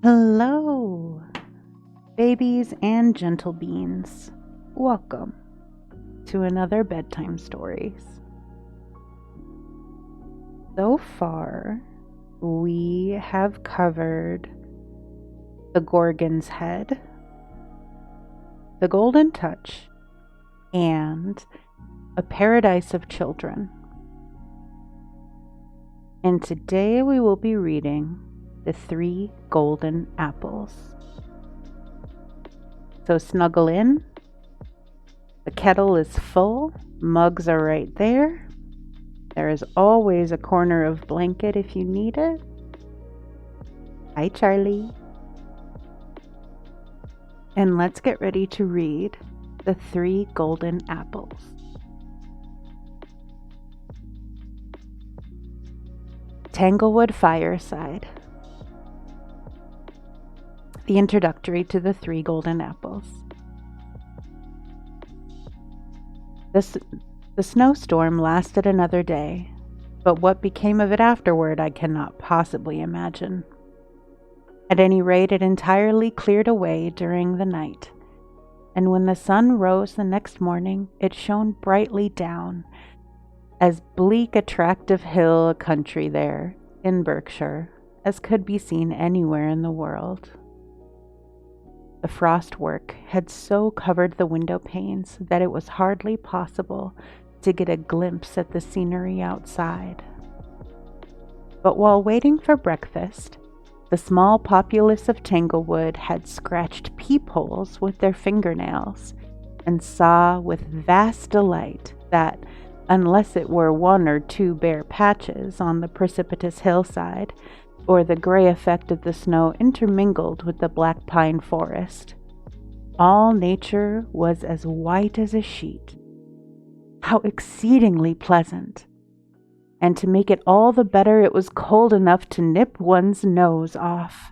Hello, babies and gentle beans. Welcome to another bedtime stories. So far, we have covered the Gorgon's Head, the Golden Touch, and A Paradise of Children. And today we will be reading The Three Golden Apples. So snuggle in. The kettle is full. Mugs are right there. There is always a corner of blanket if you need it. Hi, Charlie. And let's get ready to read The Three Golden Apples. Tanglewood Fireside. The introductory to The Three Golden Apples. The snowstorm lasted another day, but what became of it afterward I cannot possibly imagine. At any rate, it entirely cleared away during the night, and when the sun rose the next morning, it shone brightly down, as bleak a tract of hill country there in Berkshire as could be seen anywhere in the world. The frostwork had so covered the window panes that it was hardly possible to get a glimpse at the scenery outside. But while waiting for breakfast, the small populace of Tanglewood had scratched peepholes with their fingernails and saw with vast delight that, unless it were one or two bare patches on the precipitous hillside, or the gray effect of the snow intermingled with the black pine forest, all nature was as white as a sheet. How exceedingly pleasant! And to make it all the better, it was cold enough to nip one's nose off.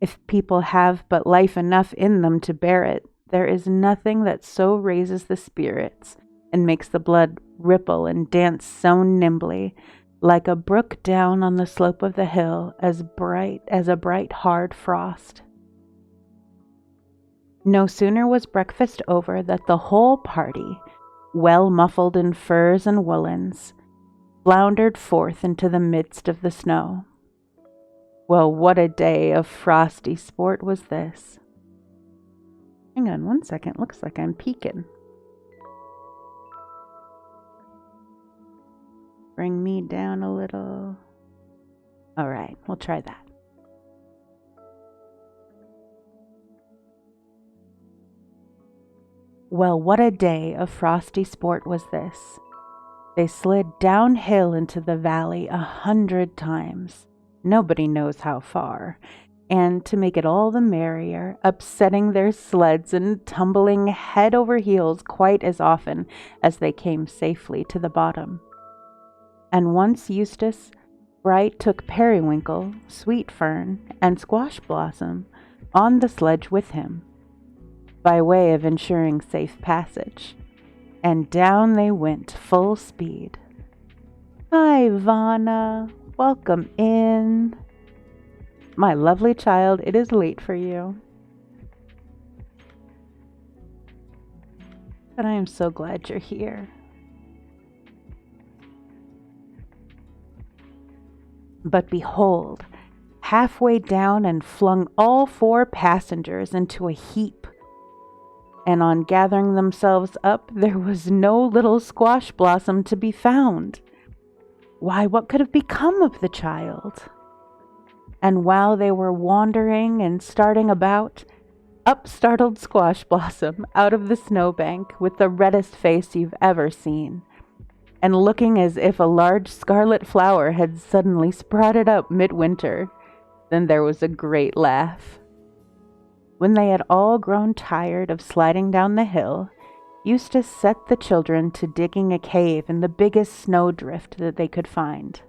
If people have but life enough in them to bear it, there is nothing that so raises the spirits and makes the blood ripple and dance so nimbly, like a brook down on the slope of the hill, as bright as a bright hard frost. No sooner was breakfast over that the whole party, well muffled in furs and woolens, floundered forth into the midst of the snow. Well, what a day of frosty sport was this. Hang on one second, looks like I'm peeking. Bring me down a little. All right, we'll try that. Well, what a day of frosty sport was this. They slid downhill into the valley 100 times, nobody knows how far, and to make it all the merrier, upsetting their sleds and tumbling head over heels quite as often as they came safely to the bottom. And once Eustace Bright took Periwinkle, Sweet Fern, and Squash Blossom on the sledge with him, by way of ensuring safe passage, and down they went full speed. Hi, Vanna. Welcome in. My lovely child, it is late for you. But I am so glad you're here. But behold, halfway down and flung all 4 passengers into a heap. And on gathering themselves up, there was no little Squash Blossom to be found. Why, what could have become of the child? And while they were wandering and starting about, up startled Squash Blossom out of the snowbank with the reddest face you've ever seen, and looking as if a large scarlet flower had suddenly sprouted up midwinter. Then there was a great laugh. When they had all grown tired of sliding down the hill, Eustace set the children to digging a cave in the biggest snowdrift that they could find.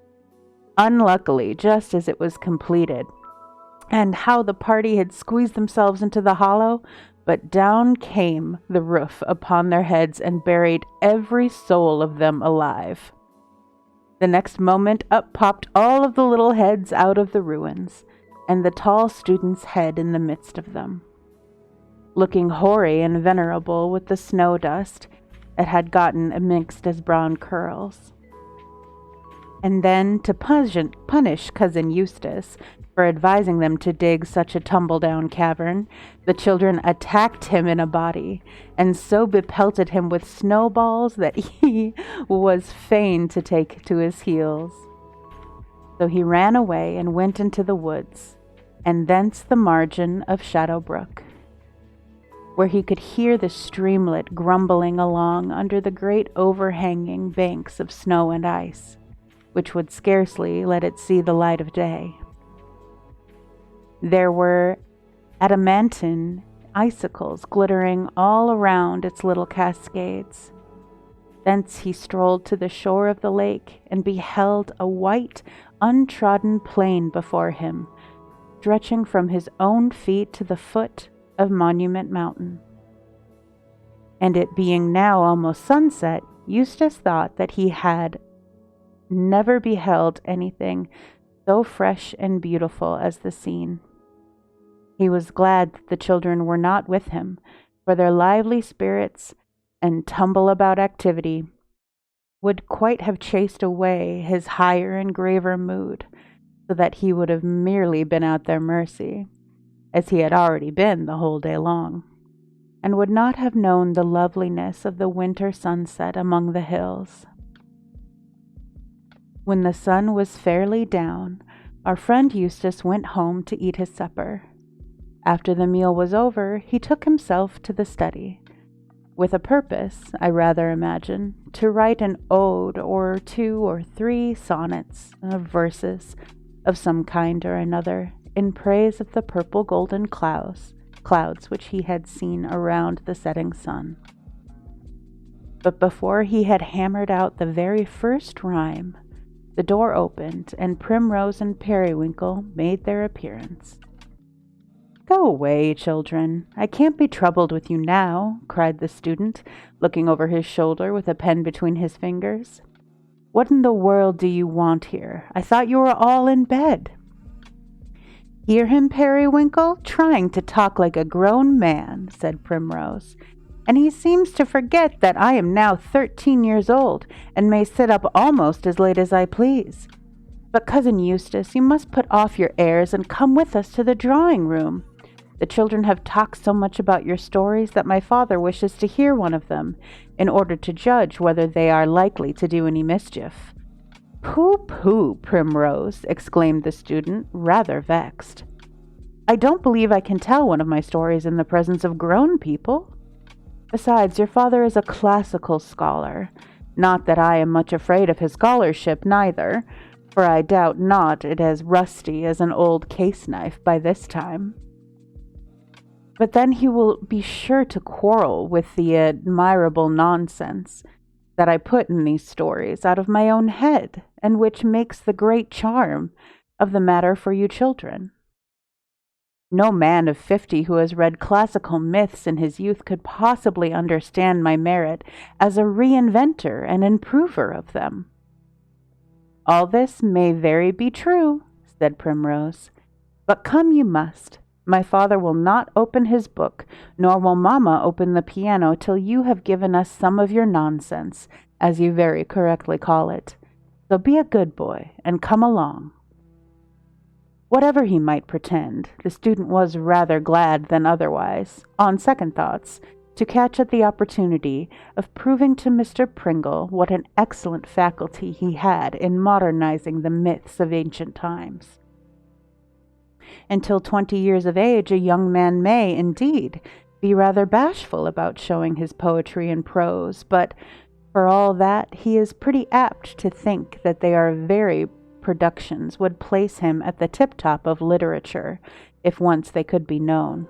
Unluckily, just as it was completed, and how the party had squeezed themselves into the hollow, but down came the roof upon their heads and buried every soul of them alive. The next moment up popped all of the little heads out of the ruins, and the tall student's head in the midst of them, looking hoary and venerable with the snow dust that had gotten amongst his brown curls. And then, to punish Cousin Eustace for advising them to dig such a tumble-down cavern, the children attacked him in a body, and so bepelted him with snowballs that he was fain to take to his heels. So he ran away and went into the woods, and thence the margin of Shadow Brook, where he could hear the streamlet grumbling along under the great overhanging banks of snow and ice, which would scarcely let it see the light of day. There were adamantine icicles glittering all around its little cascades. Thence he strolled to the shore of the lake and beheld a white, untrodden plain before him, stretching from his own feet to the foot of Monument Mountain. And it being now almost sunset, Eustace thought that he had never beheld anything so fresh and beautiful as the scene. He was glad that the children were not with him, for their lively spirits and tumble-about activity would quite have chased away his higher and graver mood, so that he would have merely been at their mercy, as he had already been the whole day long, and would not have known the loveliness of the winter sunset among the hills. When the sun was fairly down, our friend Eustace went home to eat his supper. After the meal was over, he took himself to the study, with a purpose, I rather imagine, to write an ode or 2 or 3 sonnets of verses of some kind or another, in praise of the purple golden clouds which he had seen around the setting sun. But before he had hammered out the very first rhyme, the door opened, and Primrose and Periwinkle made their appearance. "Go away, children. I can't be troubled with you now," cried the student, looking over his shoulder with a pen between his fingers. "What in the world do you want here? I thought you were all in bed." "Hear him, Periwinkle, trying to talk like a grown man," said Primrose. "And he seems to forget that I am now 13 years old, and may sit up almost as late as I please. But, Cousin Eustace, you must put off your airs and come with us to the drawing-room. The children have talked so much about your stories that my father wishes to hear one of them, in order to judge whether they are likely to do any mischief." "Pooh, pooh, Primrose!" exclaimed the student, rather vexed. "I don't believe I can tell one of my stories in the presence of grown people. Besides, your father is a classical scholar. Not that I am much afraid of his scholarship, neither, for I doubt not it as rusty as an old case-knife by this time. But then he will be sure to quarrel with the admirable nonsense that I put in these stories out of my own head, and which makes the great charm of the matter for you children. No man of 50 who has read classical myths in his youth could possibly understand my merit as a reinventor and improver of them." "All this may very be true," said Primrose, "but come you must. My father will not open his book, nor will Mamma open the piano till you have given us some of your nonsense, as you very correctly call it. So be a good boy, and come along." Whatever he might pretend, the student was rather glad than otherwise, on second thoughts, to catch at the opportunity of proving to Mr. Pringle what an excellent faculty he had in modernizing the myths of ancient times. Until 20 years of age, a young man may, indeed, be rather bashful about showing his poetry and prose, but for all that, he is pretty apt to think that they are very productions would place him at the tip-top of literature, if once they could be known.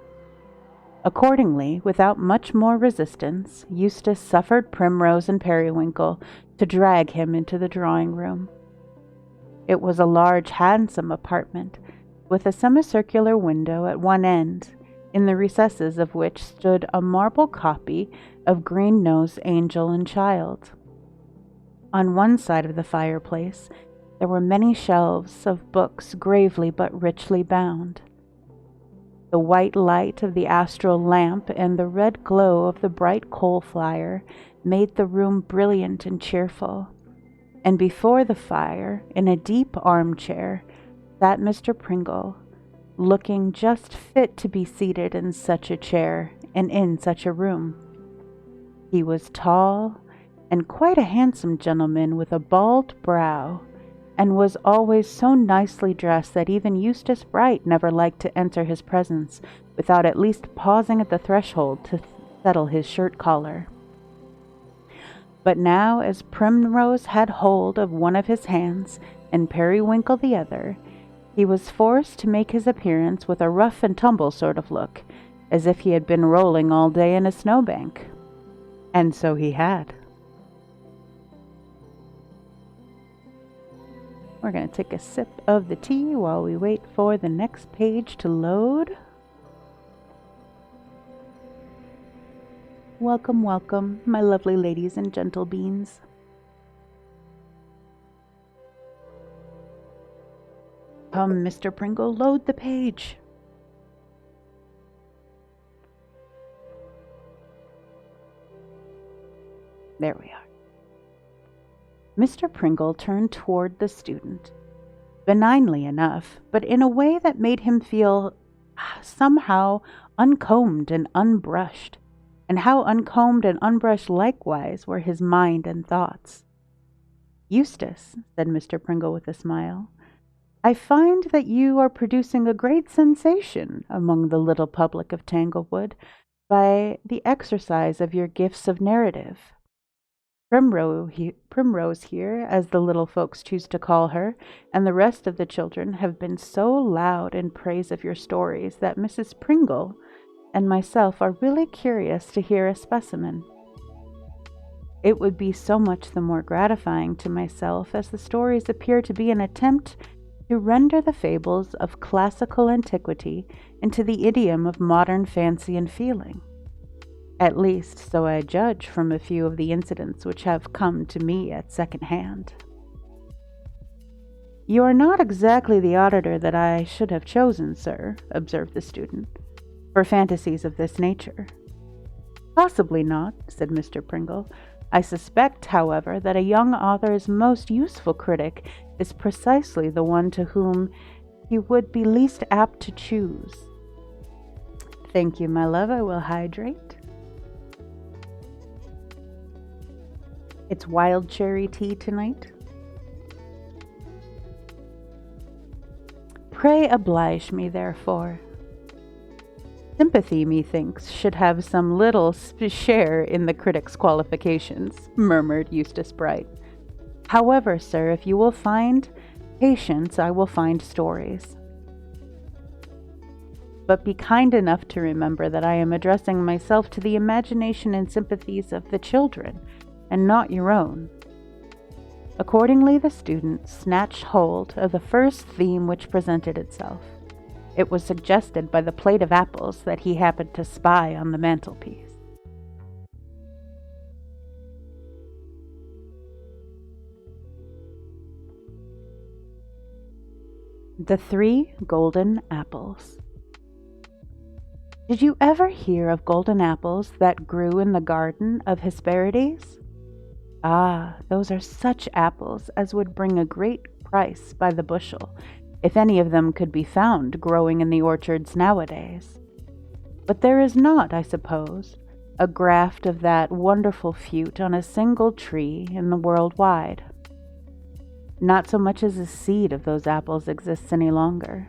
Accordingly, without much more resistance, Eustace suffered Primrose and Periwinkle to drag him into the drawing-room. It was a large, handsome apartment, with a semicircular window at one end, in the recesses of which stood a marble copy of Green-Nosed Angel and Child. On one side of the fireplace There were many shelves of books gravely but richly bound. The white light of the astral lamp and the red glow of the bright coal fire made the room brilliant and cheerful, and before the fire, in a deep armchair, sat Mr. Pringle, looking just fit to be seated in such a chair and in such a room. He was tall and quite a handsome gentleman with a bald brow, and was always so nicely dressed that even Eustace Bright never liked to enter his presence without at least pausing at the threshold to settle his shirt collar. But now, as Primrose had hold of one of his hands and Periwinkle the other, he was forced to make his appearance with a rough and tumble sort of look, as if he had been rolling all day in a snowbank. And so he had. We're going to take a sip of the tea while we wait for the next page to load. Welcome, welcome, my lovely ladies and gentle beans. Come, Mr. Pringle, load the page. There we are. Mr. Pringle turned toward the student, benignly enough, but in a way that made him feel somehow uncombed and unbrushed, and how uncombed and unbrushed likewise were his mind and thoughts. "Eustace," said Mr. Pringle with a smile, "I find that you are producing a great sensation among the little public of Tanglewood by the exercise of your gifts of narrative. Primrose here, as the little folks choose to call her, and the rest of the children have been so loud in praise of your stories that Mrs. Pringle and myself are really curious to hear a specimen. It would be so much the more gratifying to myself as the stories appear to be an attempt to render the fables of classical antiquity into the idiom of modern fancy and feeling. At least, so I judge from a few of the incidents which have come to me at second hand." "You are not exactly the auditor that I should have chosen, sir," observed the student, "for fantasies of this nature." "Possibly not," said Mr. Pringle. "I suspect, however, that a young author's most useful critic is precisely the one to whom he would be least apt to choose." "Thank you, my love. I will hydrate." It's wild cherry tea tonight. "Pray oblige me, therefore. Sympathy, methinks, should have some little share in the critic's qualifications," murmured Eustace Bright. "However, sir, if you will find patience, I will find stories. But be kind enough to remember that I am addressing myself to the imagination and sympathies of the children, and not your own." Accordingly, the student snatched hold of the first theme which presented itself. It was suggested by the plate of apples that he happened to spy on the mantelpiece. The 3 Golden Apples. Did you ever hear of golden apples that grew in the garden of Hesperides? Ah, those are such apples as would bring a great price by the bushel, if any of them could be found growing in the orchards nowadays. But there is not, I suppose, a graft of that wonderful fruit on a single tree in the world wide. Not so much as a seed of those apples exists any longer.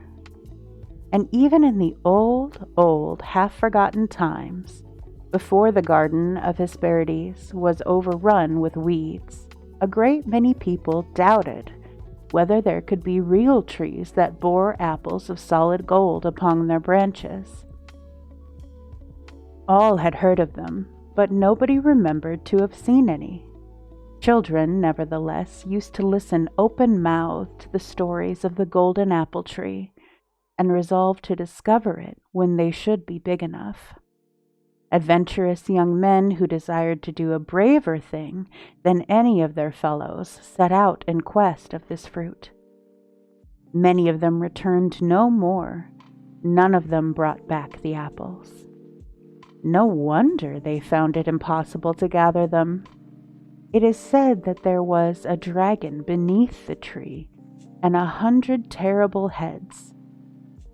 And even in the old, half-forgotten times, before the garden of Hesperides was overrun with weeds, a great many people doubted whether there could be real trees that bore apples of solid gold upon their branches. All had heard of them, but nobody remembered to have seen any. Children, nevertheless, used to listen open-mouthed to the stories of the golden apple tree, and resolved to discover it when they should be big enough. Adventurous young men who desired to do a braver thing than any of their fellows set out in quest of this fruit. Many of them returned no more. None of them brought back the apples. No wonder they found it impossible to gather them. It is said that there was a dragon beneath the tree, and 100 terrible heads,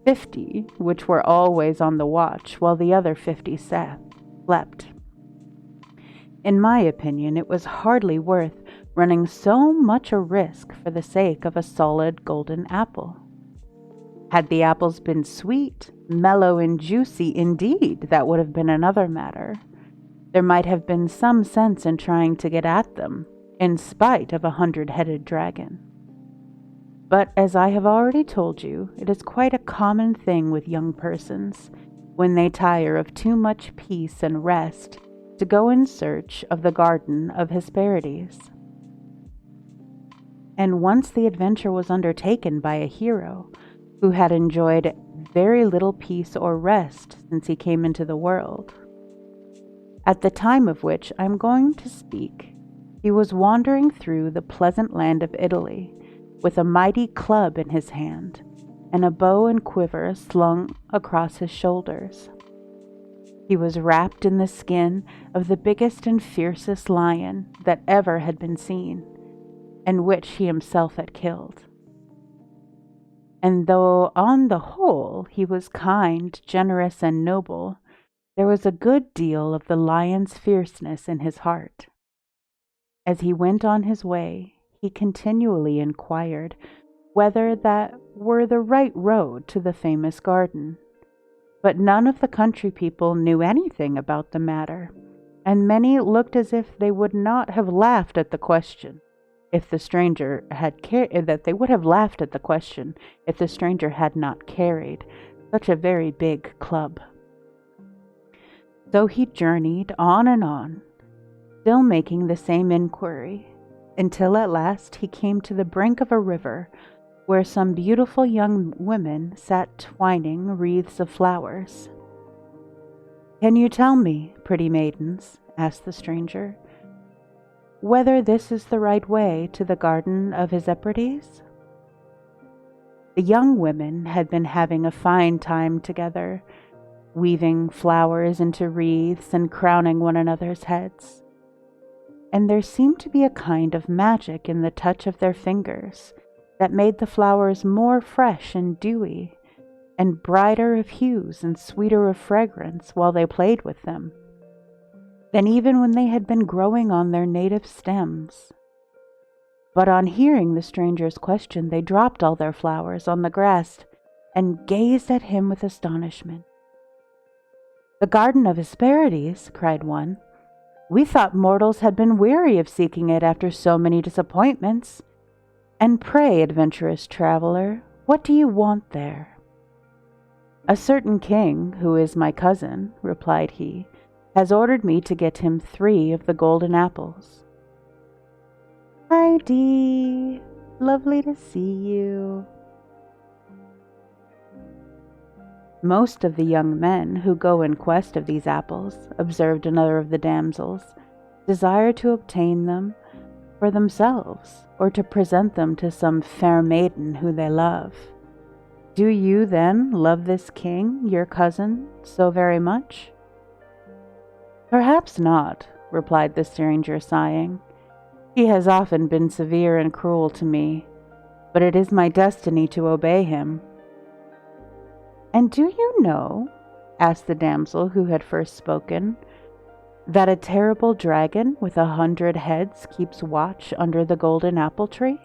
50 which were always on the watch, while the other 50 slept. In my opinion, it was hardly worth running so much a risk for the sake of a solid golden apple. Had the apples been sweet, mellow, and juicy, indeed, that would have been another matter. There might have been some sense in trying to get at them, in spite of a 100-headed dragon. But as I have already told you, it is quite a common thing with young persons, when they tire of too much peace and rest, to go in search of the Garden of Hesperides. And once the adventure was undertaken by a hero who had enjoyed very little peace or rest since he came into the world. At the time of which I am going to speak, he was wandering through the pleasant land of Italy, with a mighty club in his hand, and a bow and quiver slung across his shoulders. He was wrapped in the skin of the biggest and fiercest lion that ever had been seen, and which he himself had killed. And though on the whole he was kind, generous, and noble, there was a good deal of the lion's fierceness in his heart. As he went on his way, he continually inquired whether that were the right road to the famous garden. But none of the country people knew anything about the matter, and many looked as if they would not have laughed at the question if the stranger had not carried such a very big club. So he journeyed on and on, still making the same inquiry, until at last he came to the brink of a river where some beautiful young women sat twining wreaths of flowers. "Can you tell me, pretty maidens," asked the stranger, "whether this is the right way to the Garden of Hesperides?" The young women had been having a fine time together, weaving flowers into wreaths and crowning one another's heads. And there seemed to be a kind of magic in the touch of their fingers that made the flowers more fresh and dewy, and brighter of hues and sweeter of fragrance while they played with them, than even when they had been growing on their native stems. But on hearing the stranger's question, they dropped all their flowers on the grass and gazed at him with astonishment. "The Garden of Hesperides!" cried one. "We thought mortals had been weary of seeking it after so many disappointments. And pray, adventurous traveler, what do you want there?" "A certain king, who is my cousin," replied he, "has ordered me to get him 3 of the golden apples." "Hi, Dee. Lovely to see you." "Most of the young men who go in quest of these apples," observed another of the damsels, "desire to obtain them for themselves, or to present them to some fair maiden who they love. Do you, then, love this king, your cousin, so very much?" "Perhaps not," replied the stranger, sighing. "He has often been severe and cruel to me, but it is my destiny to obey him." "And do you know," asked the damsel who had first spoken, "that a terrible dragon with 100 heads keeps watch under the golden apple tree?"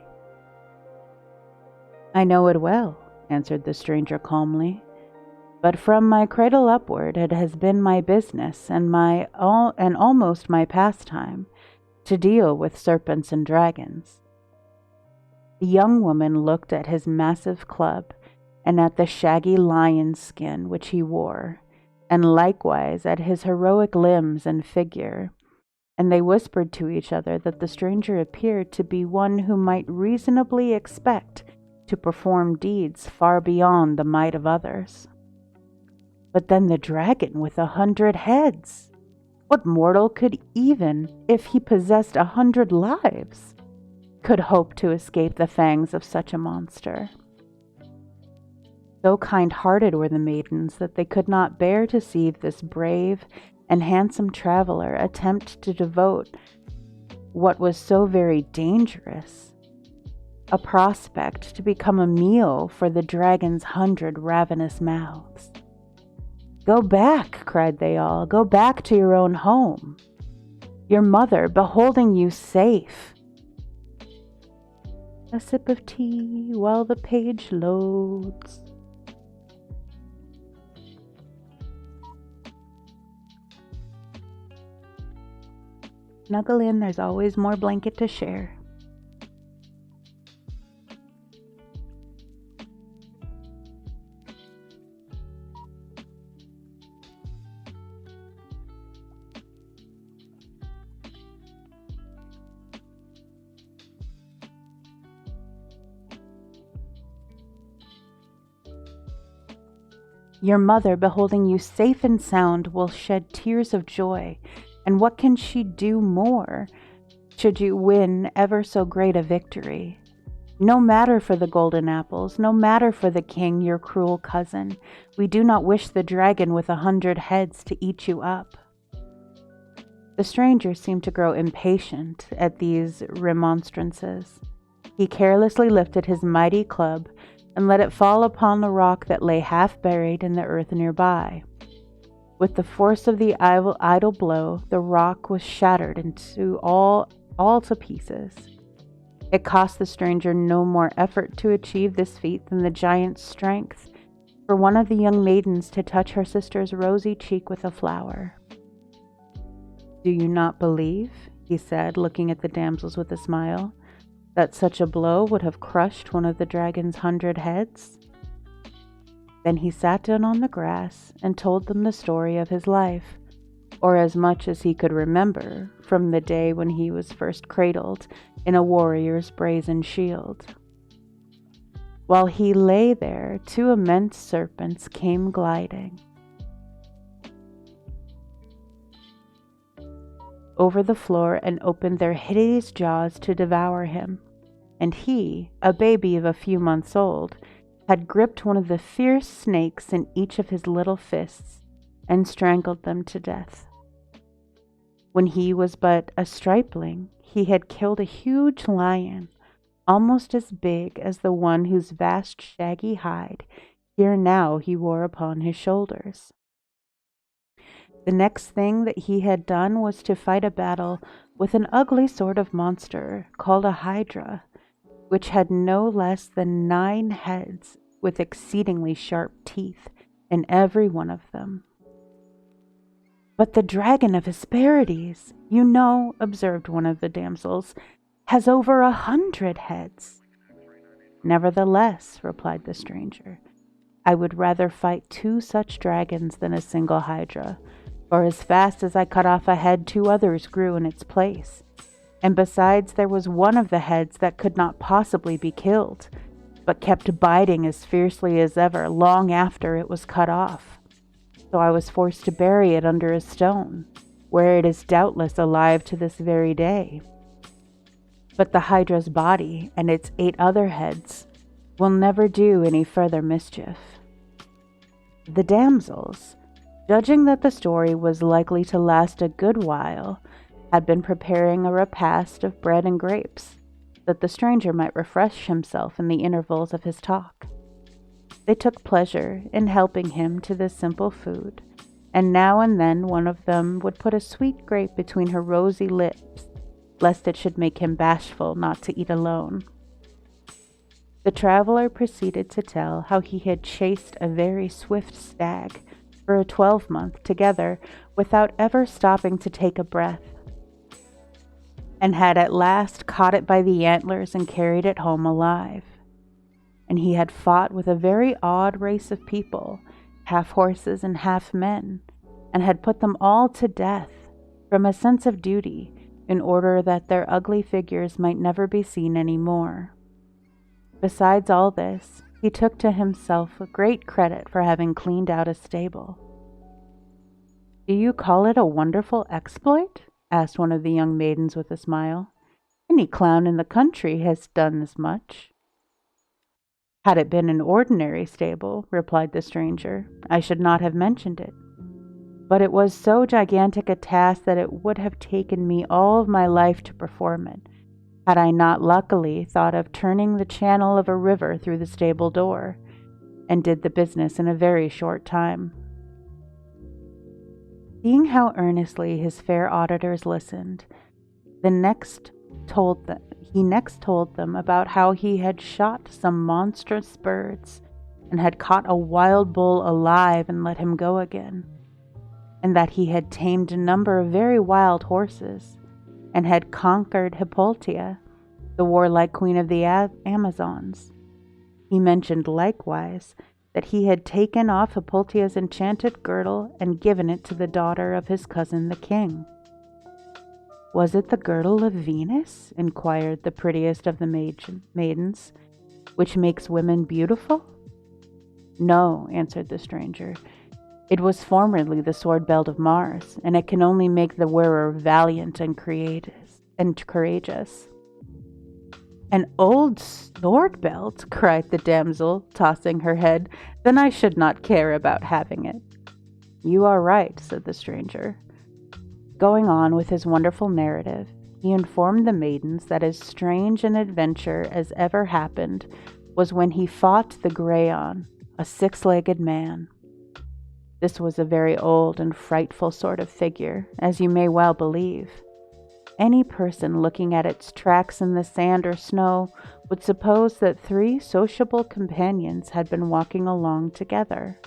"I know it well," answered the stranger calmly, "but from my cradle upward it has been my business and almost my pastime to deal with serpents and dragons." The young woman looked at his massive club and at the shaggy lion's skin which he wore, and likewise at his heroic limbs and figure, and they whispered to each other that the stranger appeared to be one who might reasonably expect to perform deeds far beyond the might of others. But then the dragon with 100 heads. What mortal could, even if he possessed 100 lives, could hope to escape the fangs of such a monster? So kind-hearted were the maidens that they could not bear to see this brave and handsome traveler attempt to devote what was so very dangerous, a prospect, to become a meal for the dragon's 100 ravenous mouths. "Go back," cried they all, "go back to your own home. Your mother, beholding you safe." A sip of tea while the page loads. Snuggle in, there's always more blanket to share. Your mother, beholding you safe and sound, will shed tears of joy. And what can she do more, should you win ever so great a victory? No matter for the golden apples, no matter for the king, your cruel cousin. We do not wish the dragon with 100 heads to eat you up. The stranger seemed to grow impatient at these remonstrances. He carelessly lifted his mighty club and let it fall upon the rock that lay half buried in the earth nearby. With the force of the idle blow, the rock was shattered into all to pieces. It cost the stranger no more effort to achieve this feat than the giant's strength for one of the young maidens to touch her sister's rosy cheek with a flower. "Do you not believe," he said, looking at the damsels with a smile, "that such a blow would have crushed one of the dragon's 100 heads?" Then he sat down on the grass and told them the story of his life, or as much as he could remember from the day when he was first cradled in a warrior's brazen shield. While he lay there, 2 immense serpents came gliding over the floor and opened their hideous jaws to devour him. And he, a baby of a few months old, had gripped one of the fierce snakes in each of his little fists and strangled them to death. When he was but a stripling, he had killed a huge lion, almost as big as the one whose vast shaggy hide here now he wore upon his shoulders. The next thing that he had done was to fight a battle with an ugly sort of monster called a hydra, which had no less than 9 heads with exceedingly sharp teeth in every one of them. "But the dragon of Hesperides, you know," observed one of the damsels, "has over 100 heads." "Nevertheless," replied the stranger, "I would rather fight 2 such dragons than a single hydra, for as fast as I cut off a head, 2 others grew in its place. And besides, there was one of the heads that could not possibly be killed, but kept biting as fiercely as ever long after it was cut off. So I was forced to bury it under a stone, where it is doubtless alive to this very day. But the hydra's body and its 8 other heads will never do any further mischief." The damsels, judging that the story was likely to last a good while, had been preparing a repast of bread and grapes, that the stranger might refresh himself in the intervals of his talk. They took pleasure in helping him to this simple food, and now and then one of them would put a sweet grape between her rosy lips, lest it should make him bashful not to eat alone. The traveler proceeded to tell how he had chased a very swift stag for a 12-month together without ever stopping to take a breath, and had at last caught it by the antlers and carried it home alive. And he had fought with a very odd race of people, half horses and half men, and had put them all to death from a sense of duty, in order that their ugly figures might never be seen any more. Besides all this, He took to himself a great credit for having cleaned out a stable. "Do you call it a wonderful exploit?" asked one of the young maidens with a smile. "Any clown in the country has done as much." "Had it been an ordinary stable," replied the stranger, "I should not have mentioned it. But it was so gigantic a task that it would have taken me all of my life to perform it, had I not luckily thought of turning the channel of a river through the stable door, and did the business in a very short time." Seeing how earnestly his fair auditors listened, he next told them about how he had shot some monstrous birds, and had caught a wild bull alive and let him go again, and that he had tamed a number of very wild horses, and had conquered Hippolyta, the warlike queen of the Amazons. He mentioned likewise that he had taken off Hippolyta's enchanted girdle and given it to the daughter of his cousin the king. "Was it the girdle of Venus?" inquired the prettiest of the maidens, "which makes women beautiful?" "No," answered the stranger. "It was formerly the sword belt of Mars, and it can only make the wearer valiant and courageous." "An old sword belt!" cried the damsel, tossing her head. "Then I should not care about having it." "You are right," said the stranger. Going on with his wonderful narrative, he informed the maidens that as strange an adventure as ever happened was when he fought the Grayon, a six-legged man. This was a very old and frightful sort of figure, as you may well believe. Any person looking at its tracks in the sand or snow would suppose that three sociable companions had been walking along together.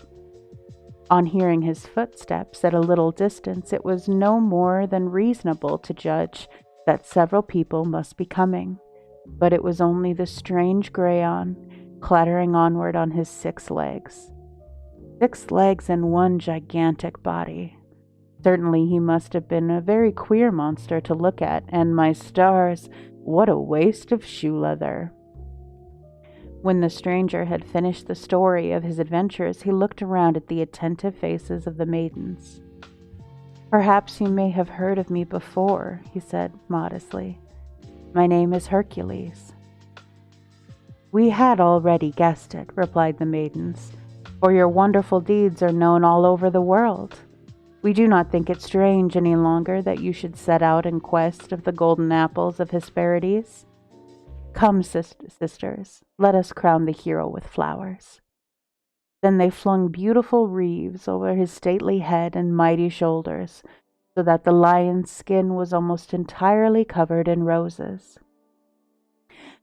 On hearing his footsteps at a little distance, it was no more than reasonable to judge that several people must be coming, but it was only the strange Grayon, clattering onward on his 6 legs. 6 legs and one gigantic body. Certainly he must have been a very queer monster to look at, and my stars, what a waste of shoe leather. When the stranger had finished the story of his adventures, he looked around at the attentive faces of the maidens. "Perhaps you may have heard of me before," he said modestly. "My name is Hercules." "We had already guessed it," replied the maidens, "for your wonderful deeds are known all over the world. We do not think it strange any longer that you should set out in quest of the golden apples of Hesperides. Come, sisters, let us crown the hero with flowers." Then they flung beautiful wreaths over his stately head and mighty shoulders, so that the lion's skin was almost entirely covered in roses.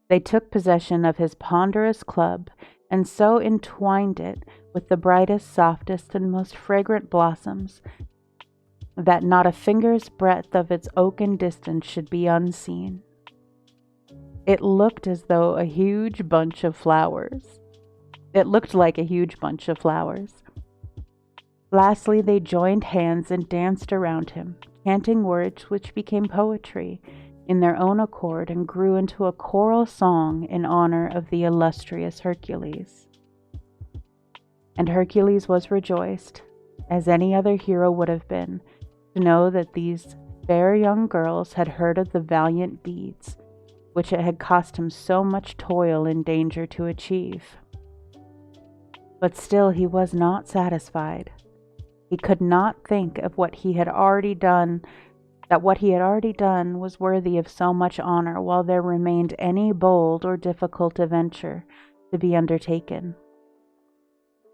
They took possession of his ponderous club, and so entwined it with the brightest, softest, and most fragrant blossoms, that not a finger's breadth of its oaken distance should be unseen. It looked as though a huge bunch of flowers. It looked like a huge bunch of flowers. Lastly, they joined hands and danced around him, chanting words which became poetry in their own accord and grew into a choral song in honor of the illustrious Hercules. And Hercules was rejoiced, as any other hero would have been, to know that these fair young girls had heard of the valiant deeds which it had cost him so much toil and danger to achieve. But still he was not satisfied. He could not think of what he had already done, that what he had already done was worthy of so much honor, while there remained any bold or difficult adventure to be undertaken.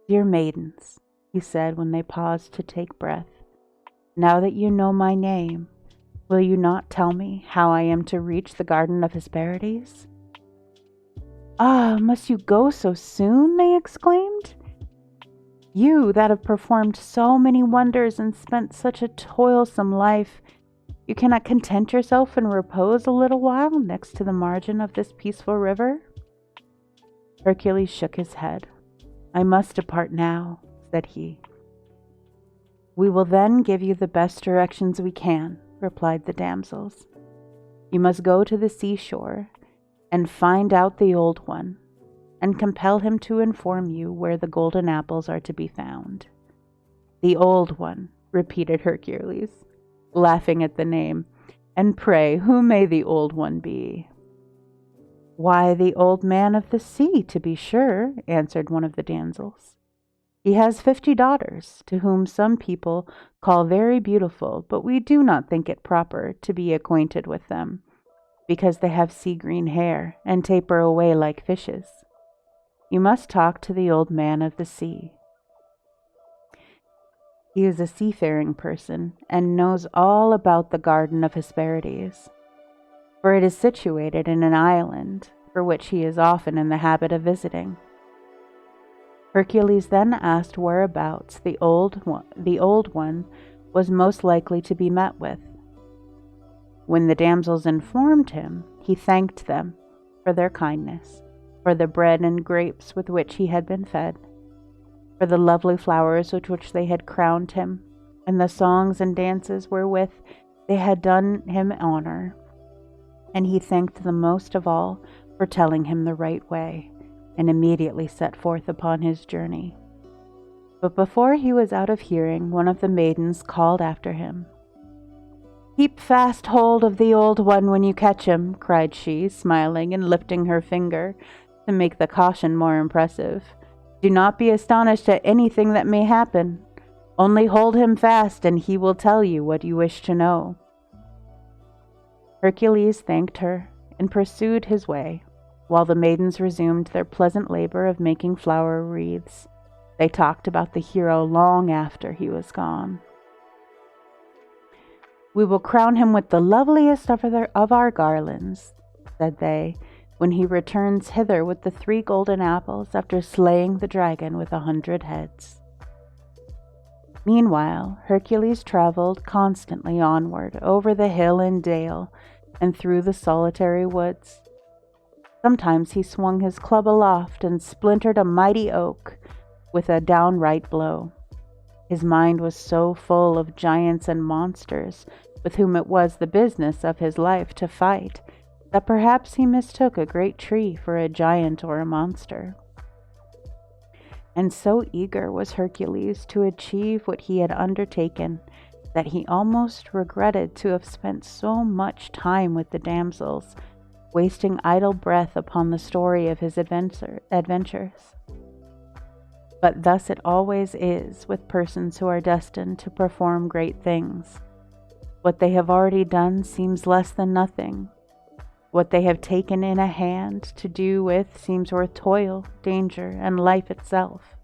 "Dear maidens," he said when they paused to take breath, "now that you know my name, will you not tell me how I am to reach the garden of Hesperides?" "Ah, must you go so soon?" they exclaimed. "You that have performed so many wonders and spent such a toilsome life, you cannot content yourself and repose a little while next to the margin of this peaceful river?" Hercules shook his head. "I must depart now," said he. "We will then give you the best directions we can," replied the damsels. "You must go to the seashore and find out the Old One, and compel him to inform you where the golden apples are to be found." "The old one," repeated Hercules, laughing at the name. "And pray, who may the old one be?" "Why, the old man of the sea, to be sure," answered one of the damsels. "He has 50 daughters, to whom some people call very beautiful, but we do not think it proper to be acquainted with them, because they have sea-green hair, and taper away like fishes. You must talk to the old man of the sea. He is a seafaring person, and knows all about the Garden of Hesperides, for it is situated in an island, for which he is often in the habit of visiting." Hercules then asked whereabouts the old one was most likely to be met with. When the damsels informed him, he thanked them for their kindness, for the bread and grapes with which he had been fed, for the lovely flowers with which they had crowned him, and the songs and dances wherewith they had done him honor. And he thanked them most of all for telling him the right way, and immediately set forth upon his journey. But before he was out of hearing, one of the maidens called after him. "Keep fast hold of the old one when you catch him," cried she, smiling and lifting her finger to make the caution more impressive. "Do not be astonished at anything that may happen. Only hold him fast, and he will tell you what you wish to know." Hercules thanked her and pursued his way, while the maidens resumed their pleasant labor of making flower wreaths. They talked about the hero long after he was gone. "We will crown him with the loveliest of our garlands," said they, "when he returns hither with the 3 golden apples after slaying the dragon with 100 heads." Meanwhile, Hercules traveled constantly onward over the hill and dale and through the solitary woods. Sometimes he swung his club aloft and splintered a mighty oak with a downright blow. His mind was so full of giants and monsters with whom it was the business of his life to fight, that perhaps he mistook a great tree for a giant or a monster. And so eager was Hercules to achieve what he had undertaken that he almost regretted to have spent so much time with the damsels, wasting idle breath upon the story of his adventures. But thus it always is with persons who are destined to perform great things. What they have already done seems less than nothing. What they have taken in a hand to do with seems worth toil, danger, and life itself.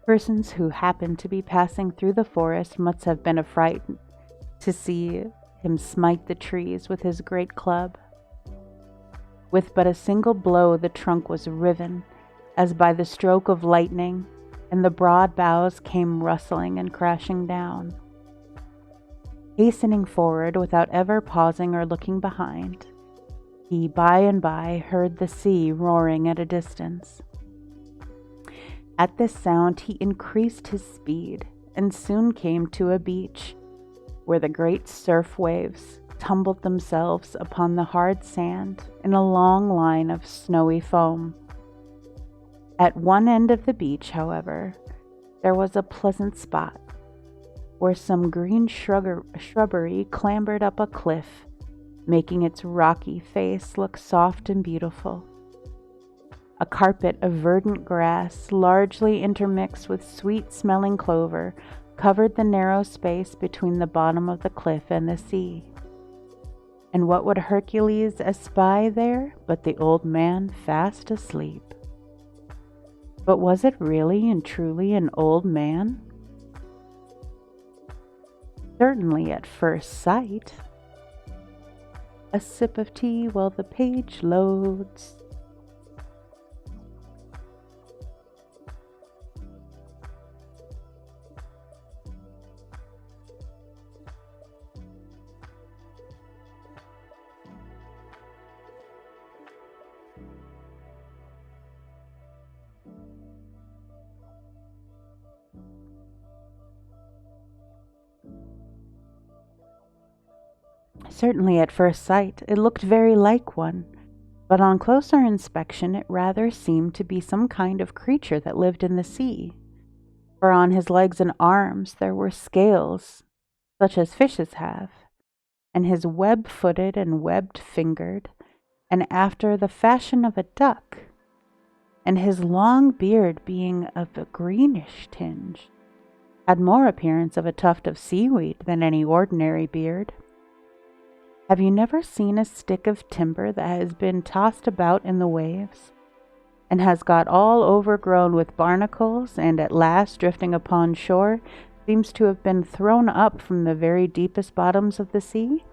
Persons who happened to be passing through the forest must have been affrighted to see him smite the trees with his great club. With but a single blow the trunk was riven, as by the stroke of lightning, and the broad boughs came rustling and crashing down. Hastening forward without ever pausing or looking behind, he by and by heard the sea roaring at a distance. At this sound he increased his speed and soon came to a beach where the great surf waves tumbled themselves upon the hard sand in a long line of snowy foam. At one end of the beach, however, there was a pleasant spot where some green shrubbery clambered up a cliff, making its rocky face look soft and beautiful. A carpet of verdant grass, largely intermixed with sweet-smelling clover, covered the narrow space between the bottom of the cliff and the sea. And what would Hercules espy there but the old man fast asleep? But was it really and truly an old man? Certainly at first sight. A sip of tea while the page loads. Certainly at first sight it looked very like one, But on closer inspection it rather seemed to be some kind of creature that lived in the sea, for on his legs and arms there were scales, such as fishes have, and his web-footed and webbed-fingered, and after the fashion of a duck, and his long beard being of a greenish tinge, had more appearance of a tuft of seaweed than any ordinary beard. Have you never seen a stick of timber that has been tossed about in the waves, and has got all overgrown with barnacles, and at last, drifting upon shore, seems to have been thrown up from the very deepest bottoms of the sea?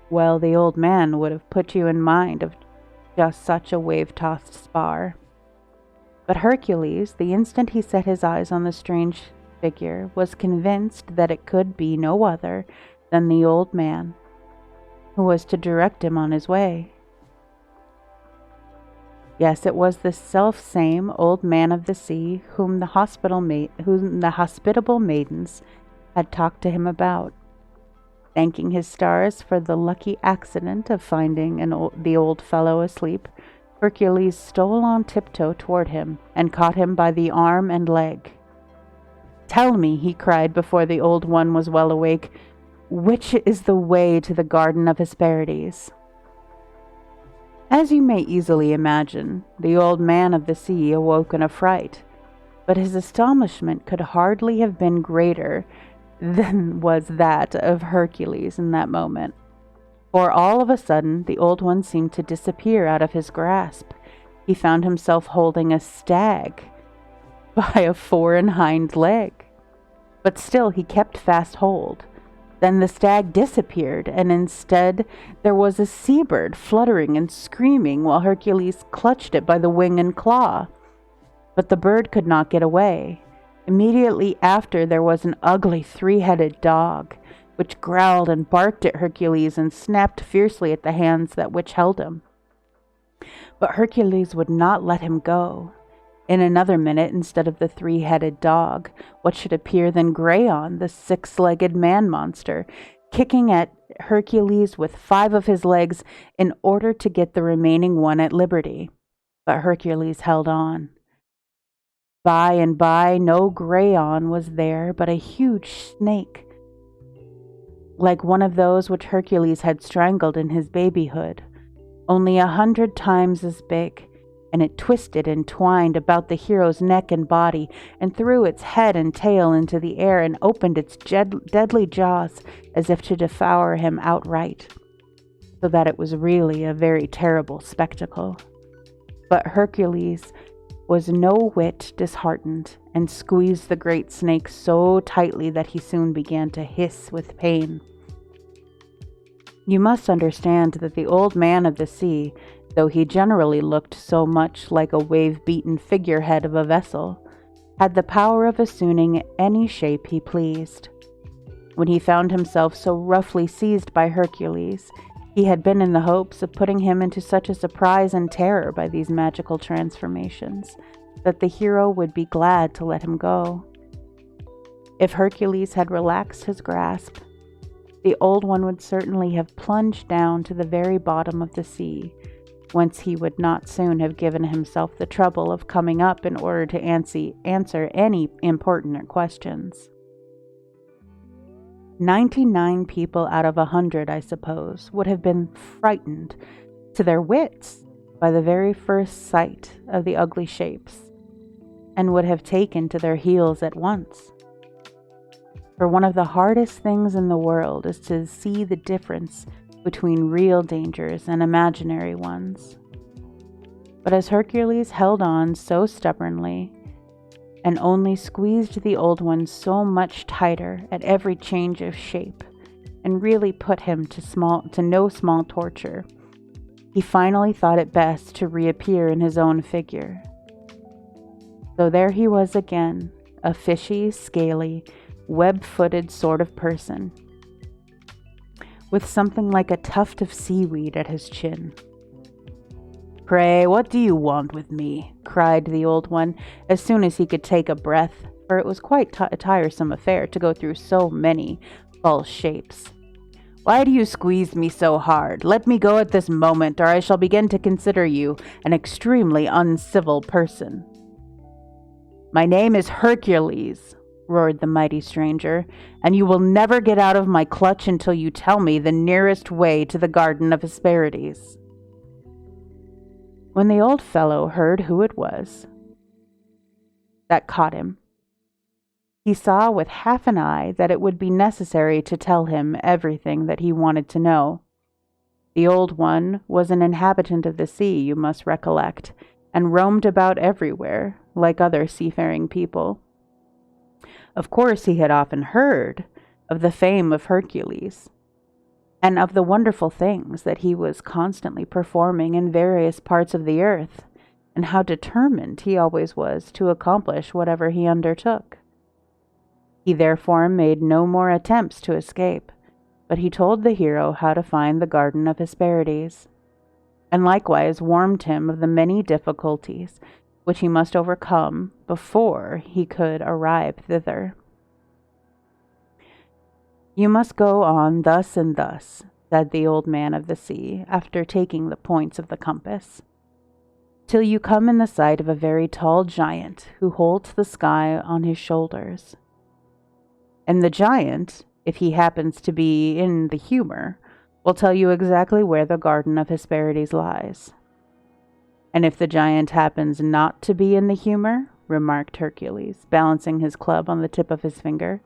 Well, the old man would have put you in mind of just such a wave-tossed spar. But Hercules, the instant he set his eyes on the strange figure, was convinced that it could be no other than the old man, who was to direct him on his way. Yes, it was the self-same old man of the sea whom the hospitable maidens had talked to him about. Thanking his stars for the lucky accident of finding the old fellow asleep, Hercules stole on tiptoe toward him and caught him by the arm and leg. "Tell me," he cried before the old one was well awake, "which is the way to the Garden of Hesperides?" As you may easily imagine, the old man of the sea awoke in a fright, but his astonishment could hardly have been greater than was that of Hercules in that moment. For all of a sudden, the old one seemed to disappear out of his grasp. He found himself holding a stag by a fore and hind leg. But still he kept fast hold. Then the stag disappeared, and instead there was a seabird fluttering and screaming while Hercules clutched it by the wing and claw. But the bird could not get away. Immediately after there was an ugly three-headed dog, which growled and barked at Hercules and snapped fiercely at the hands which held him. But Hercules would not let him go. In another minute, instead of the three-headed dog, what should appear than Grayon, the six-legged man-monster, kicking at Hercules with 5 of his legs in order to get the remaining one at liberty. But Hercules held on. By and by, no Grayon was there, but a huge snake, like one of those which Hercules had strangled in his babyhood, only 100 times as big, and it twisted and twined about the hero's neck and body, and threw its head and tail into the air, and opened its deadly jaws as if to devour him outright, so that it was really a very terrible spectacle. But Hercules was no whit disheartened, and squeezed the great snake so tightly that he soon began to hiss with pain. You must understand that the old man of the sea, though he generally looked so much like a wave-beaten figurehead of a vessel, had the power of assuming any shape he pleased. When he found himself so roughly seized by Hercules, he had been in the hopes of putting him into such a surprise and terror by these magical transformations that the hero would be glad to let him go. If Hercules had relaxed his grasp, the old one would certainly have plunged down to the very bottom of the sea, whence he would not soon have given himself the trouble of coming up in order to answer any important questions. 99 people out of 100, I suppose, would have been frightened to their wits by the very first sight of the ugly shapes, and would have taken to their heels at once. For one of the hardest things in the world is to see the difference between real dangers and imaginary ones. But as Hercules held on so stubbornly, and only squeezed the old one so much tighter at every change of shape, and really put him to no small torture, he finally thought it best to reappear in his own figure. So there he was again, a fishy, scaly, web-footed sort of person, with something like a tuft of seaweed at his chin. "Pray, what do you want with me?" cried the old one, as soon as he could take a breath, for it was quite a tiresome affair to go through so many false shapes. Why do you squeeze me so hard? Let me go at this moment, or I shall begin to consider you an extremely uncivil person." "My name is Hercules," roared the mighty stranger, "and you will never get out of my clutch until you tell me the nearest way to the Garden of Hesperides." When the old fellow heard who it was that caught him, he saw with half an eye that it would be necessary to tell him everything that he wanted to know. The old one was an inhabitant of the sea, you must recollect, and roamed about everywhere, like other seafaring people. Of course he had often heard of the fame of Hercules, and of the wonderful things that he was constantly performing in various parts of the earth, and how determined he always was to accomplish whatever he undertook. He therefore made no more attempts to escape, but he told the hero how to find the Garden of Hesperides, and likewise warned him of the many difficulties which he must overcome before he could arrive thither. "You must go on thus and thus," said the old man of the sea, after taking the points of the compass, "till you come in the sight of a very tall giant who holds the sky on his shoulders. And the giant, if he happens to be in the humor, will tell you exactly where the Garden of Hesperides lies." "And if the giant happens not to be in the humor," remarked Hercules, balancing his club on the tip of his finger,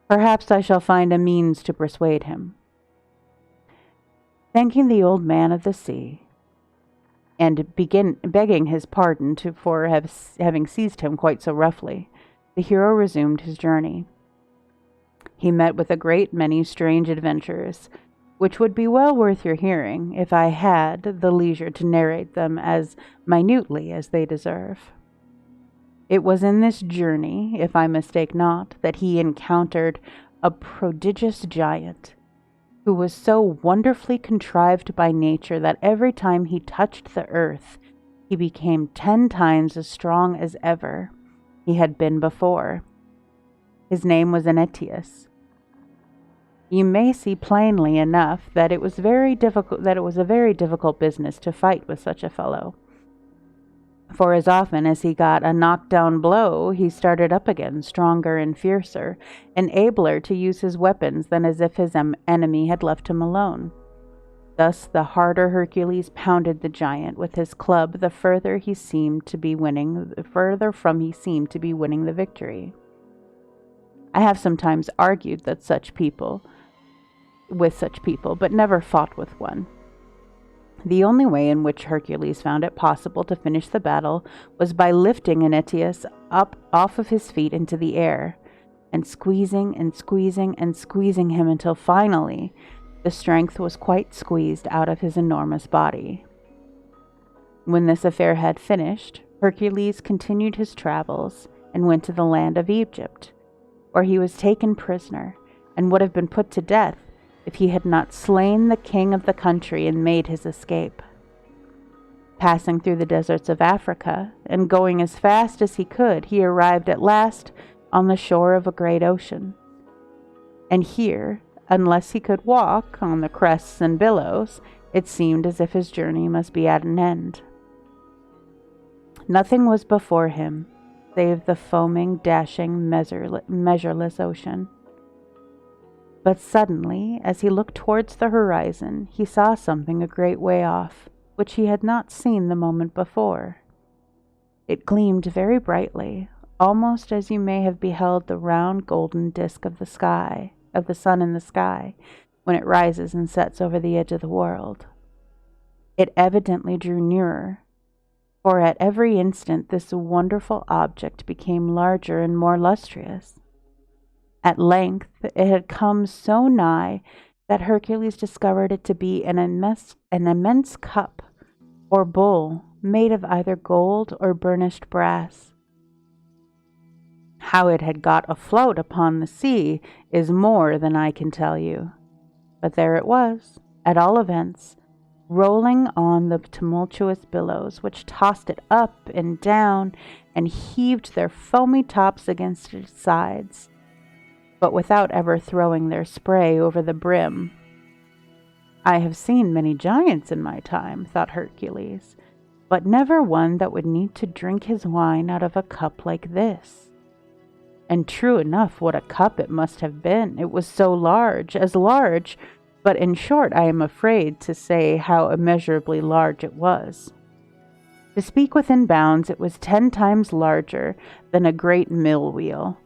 "perhaps I shall find a means to persuade him." Thanking the old man of the sea, and begging his pardon for having seized him quite so roughly, the hero resumed his journey. He met with a great many strange adventures, which would be well worth your hearing if I had the leisure to narrate them as minutely as they deserve. It was in this journey, if I mistake not, that he encountered a prodigious giant, who was so wonderfully contrived by nature that every time he touched the earth, he became 10 times as strong as ever he had been before. His name was Anetius. You may see plainly enough that it was a very difficult business to fight with such a fellow. For as often as he got a knockdown blow, he started up again stronger and fiercer, and abler to use his weapons than as if his enemy had left him alone. Thus the harder Hercules pounded the giant with his club, the further from he seemed to be winning the victory. I have sometimes argued with such people, but never fought with one. The only way in which Hercules found it possible to finish the battle was by lifting Anetius up off of his feet into the air, and squeezing and squeezing and squeezing him until finally the strength was quite squeezed out of his enormous body. When this affair had finished, Hercules continued his travels and went to the land of Egypt, where he was taken prisoner and would have been put to death if he had not slain the king of the country and made his escape. Passing through the deserts of Africa and going as fast as he could, he arrived at last on the shore of a great ocean. And here, unless he could walk on the crests and billows, it seemed as if his journey must be at an end. Nothing was before him save the foaming, dashing, measureless ocean. But suddenly, as he looked towards the horizon, he saw something a great way off, which he had not seen the moment before. It gleamed very brightly, almost as you may have beheld the round golden disk of the sun in the sky, when it rises and sets over the edge of the world. It evidently drew nearer, for at every instant this wonderful object became larger and more lustrous. At length it had come so nigh that Hercules discovered it to be an immense cup or bowl made of either gold or burnished brass. How it had got afloat upon the sea is more than I can tell you, but there it was, at all events, rolling on the tumultuous billows, which tossed it up and down and heaved their foamy tops against its sides, but without ever throwing their spray over the brim I have seen many giants in my time, thought Hercules, but never one that would need to drink his wine out of a cup like this. And true enough, what a cup it must have been. It was so large, but in short, I am afraid to say how immeasurably large it was. To speak within bounds, it was 10 times larger than a great mill wheel,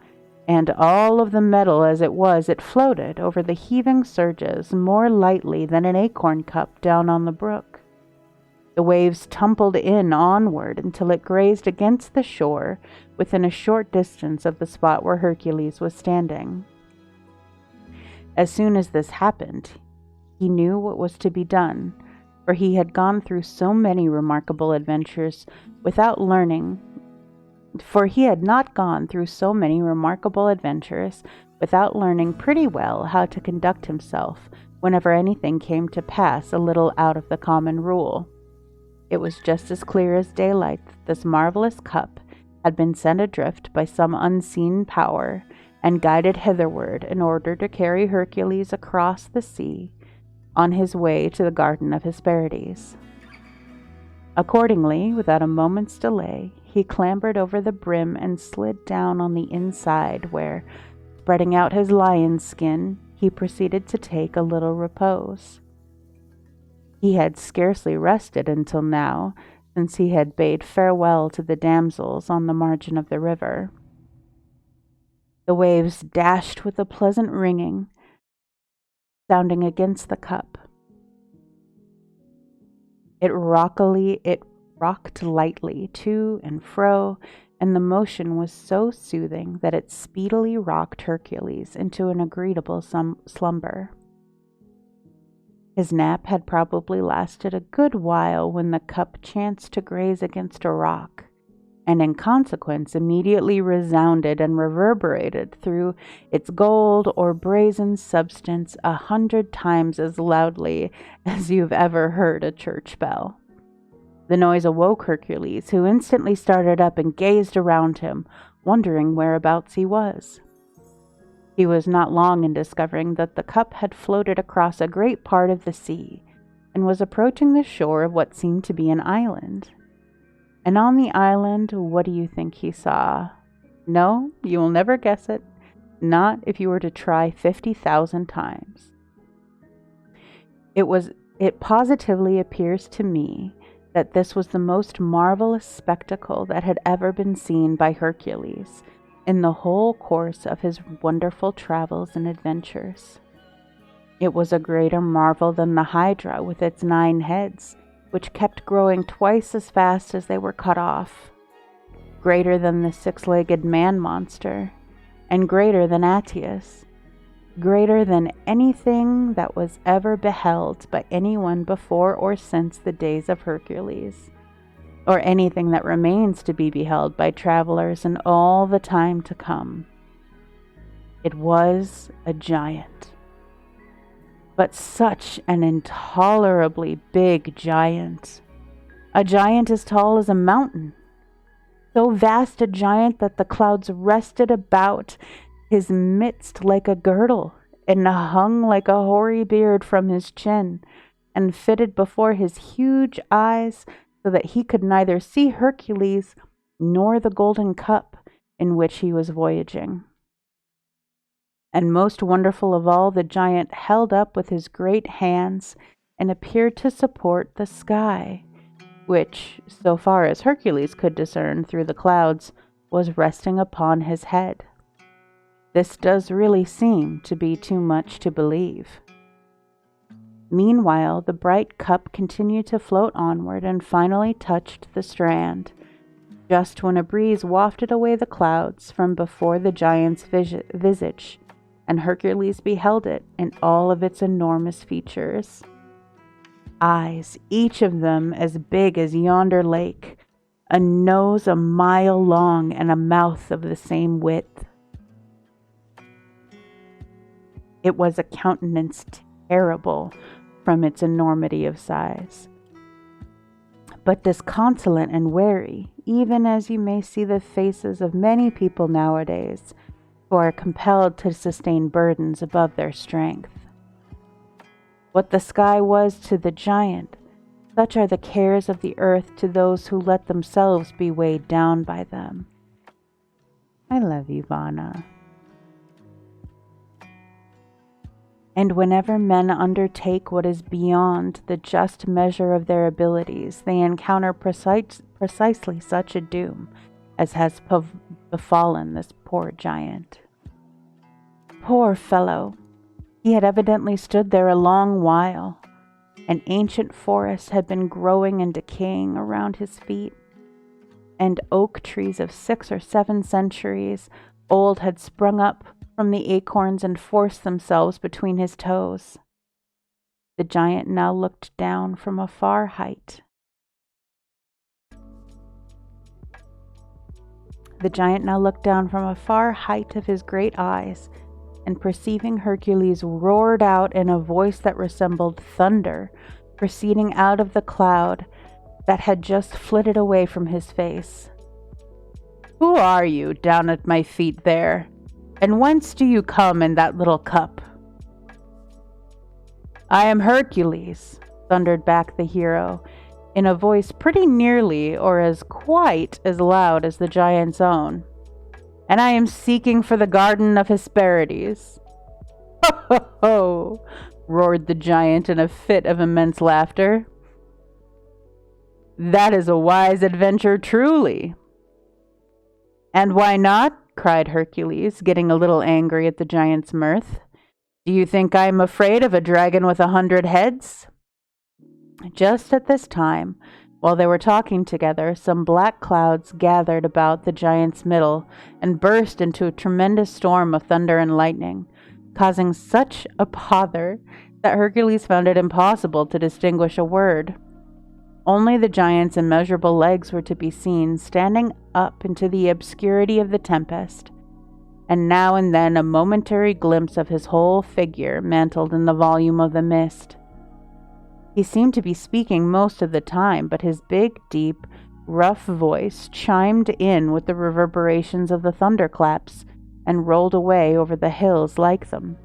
and all of the metal as it was, it floated over the heaving surges more lightly than an acorn cup down on the brook. The waves tumbled in onward until it grazed against the shore within a short distance of the spot where Hercules was standing. As soon as this happened, he knew what was to be done, for he had gone through so many remarkable adventures without learning pretty well how to conduct himself whenever anything came to pass a little out of the common rule. It was just as clear as daylight that this marvelous cup had been sent adrift by some unseen power and guided hitherward in order to carry Hercules across the sea on his way to the Garden of Hesperides. Accordingly, without a moment's delay, he clambered over the brim and slid down on the inside where, spreading out his lion's skin, he proceeded to take a little repose. He had scarcely rested until now, since he had bade farewell to the damsels on the margin of the river. The waves dashed with a pleasant ringing, sounding against the cup. It rocked lightly to and fro, and the motion was so soothing that it speedily rocked Hercules into an agreeable slumber. His nap had probably lasted a good while when the cup chanced to graze against a rock, and in consequence immediately resounded and reverberated through its gold or brazen substance 100 times as loudly as you've ever heard a church bell. The noise awoke Hercules, who instantly started up and gazed around him, wondering whereabouts he was. He was not long in discovering that the cup had floated across a great part of the sea, and was approaching the shore of what seemed to be an island. And on the island, what do you think he saw? No, you will never guess it, not if you were to try 50,000 times. It positively appears to me that this was the most marvelous spectacle that had ever been seen by Hercules in the whole course of his wonderful travels and adventures. It was a greater marvel than the Hydra with its 9 heads, which kept growing twice as fast as they were cut off, greater than the 6-legged man-monster, and greater than Attius, greater than anything that was ever beheld by anyone before or since the days of Hercules, or anything that remains to be beheld by travelers in all the time to come. It was a giant, but such an intolerably big giant, a giant as tall as a mountain, so vast a giant that the clouds rested about his midst like a girdle, and hung like a hoary beard from his chin, and fitted before his huge eyes, so that he could neither see Hercules nor the golden cup in which he was voyaging. And most wonderful of all, the giant held up with his great hands and appeared to support the sky, which, so far as Hercules could discern through the clouds, was resting upon his head. This does really seem to be too much to believe. Meanwhile, the bright cup continued to float onward and finally touched the strand, just when a breeze wafted away the clouds from before the giant's visage, and Hercules beheld it in all of its enormous features. Eyes, each of them as big as yonder lake, a nose a mile long, and a mouth of the same width. It was a countenance terrible from its enormity of size, but disconsolate and wary, even as you may see the faces of many people nowadays who are compelled to sustain burdens above their strength. What the sky was to the giant, such are the cares of the earth to those who let themselves be weighed down by them. I love you, Vana. And whenever men undertake what is beyond the just measure of their abilities, they encounter precisely such a doom as has befallen this poor giant. Poor fellow! He had evidently stood there a long while. An ancient forest had been growing and decaying around his feet, and oak trees of 6 or 7 centuries old had sprung up from the acorns and forced themselves between his toes. The giant now looked down from a far height. Of his great eyes, and perceiving Hercules, roared out in a voice that resembled thunder proceeding out of the cloud that had just flitted away from his face. "Who are you down at my feet there? And whence do you come in that little cup?" "I am Hercules," thundered back the hero, in a voice pretty nearly or as quite as loud as the giant's own. "And I am seeking for the Garden of Hesperides." "Ho, ho, ho!" roared the giant in a fit of immense laughter. "That is a wise adventure, truly." "And why not?" cried Hercules, getting a little angry at the giant's mirth. "Do you think I am afraid of a dragon with 100 heads?" Just at this time, while they were talking together, some black clouds gathered about the giant's middle and burst into a tremendous storm of thunder and lightning, causing such a pother that Hercules found it impossible to distinguish a word. Only the giant's immeasurable legs were to be seen, standing up into the obscurity of the tempest, and now and then a momentary glimpse of his whole figure mantled in the volume of the mist. He seemed to be speaking most of the time, but his big, deep, rough voice chimed in with the reverberations of the thunderclaps and rolled away over the hills like them.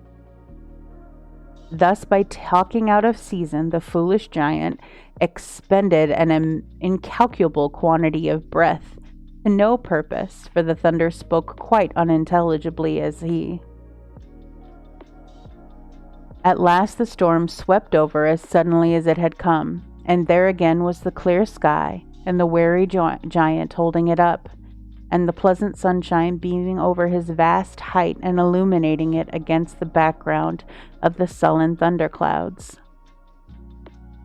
Thus, by talking out of season, the foolish giant expended an incalculable quantity of breath to no purpose, for the thunder spoke quite unintelligibly as he. At last the storm swept over as suddenly as it had come, and there again was the clear sky, and the wary giant holding it up, and the pleasant sunshine beaming over his vast height and illuminating it against the background of the sullen thunderclouds.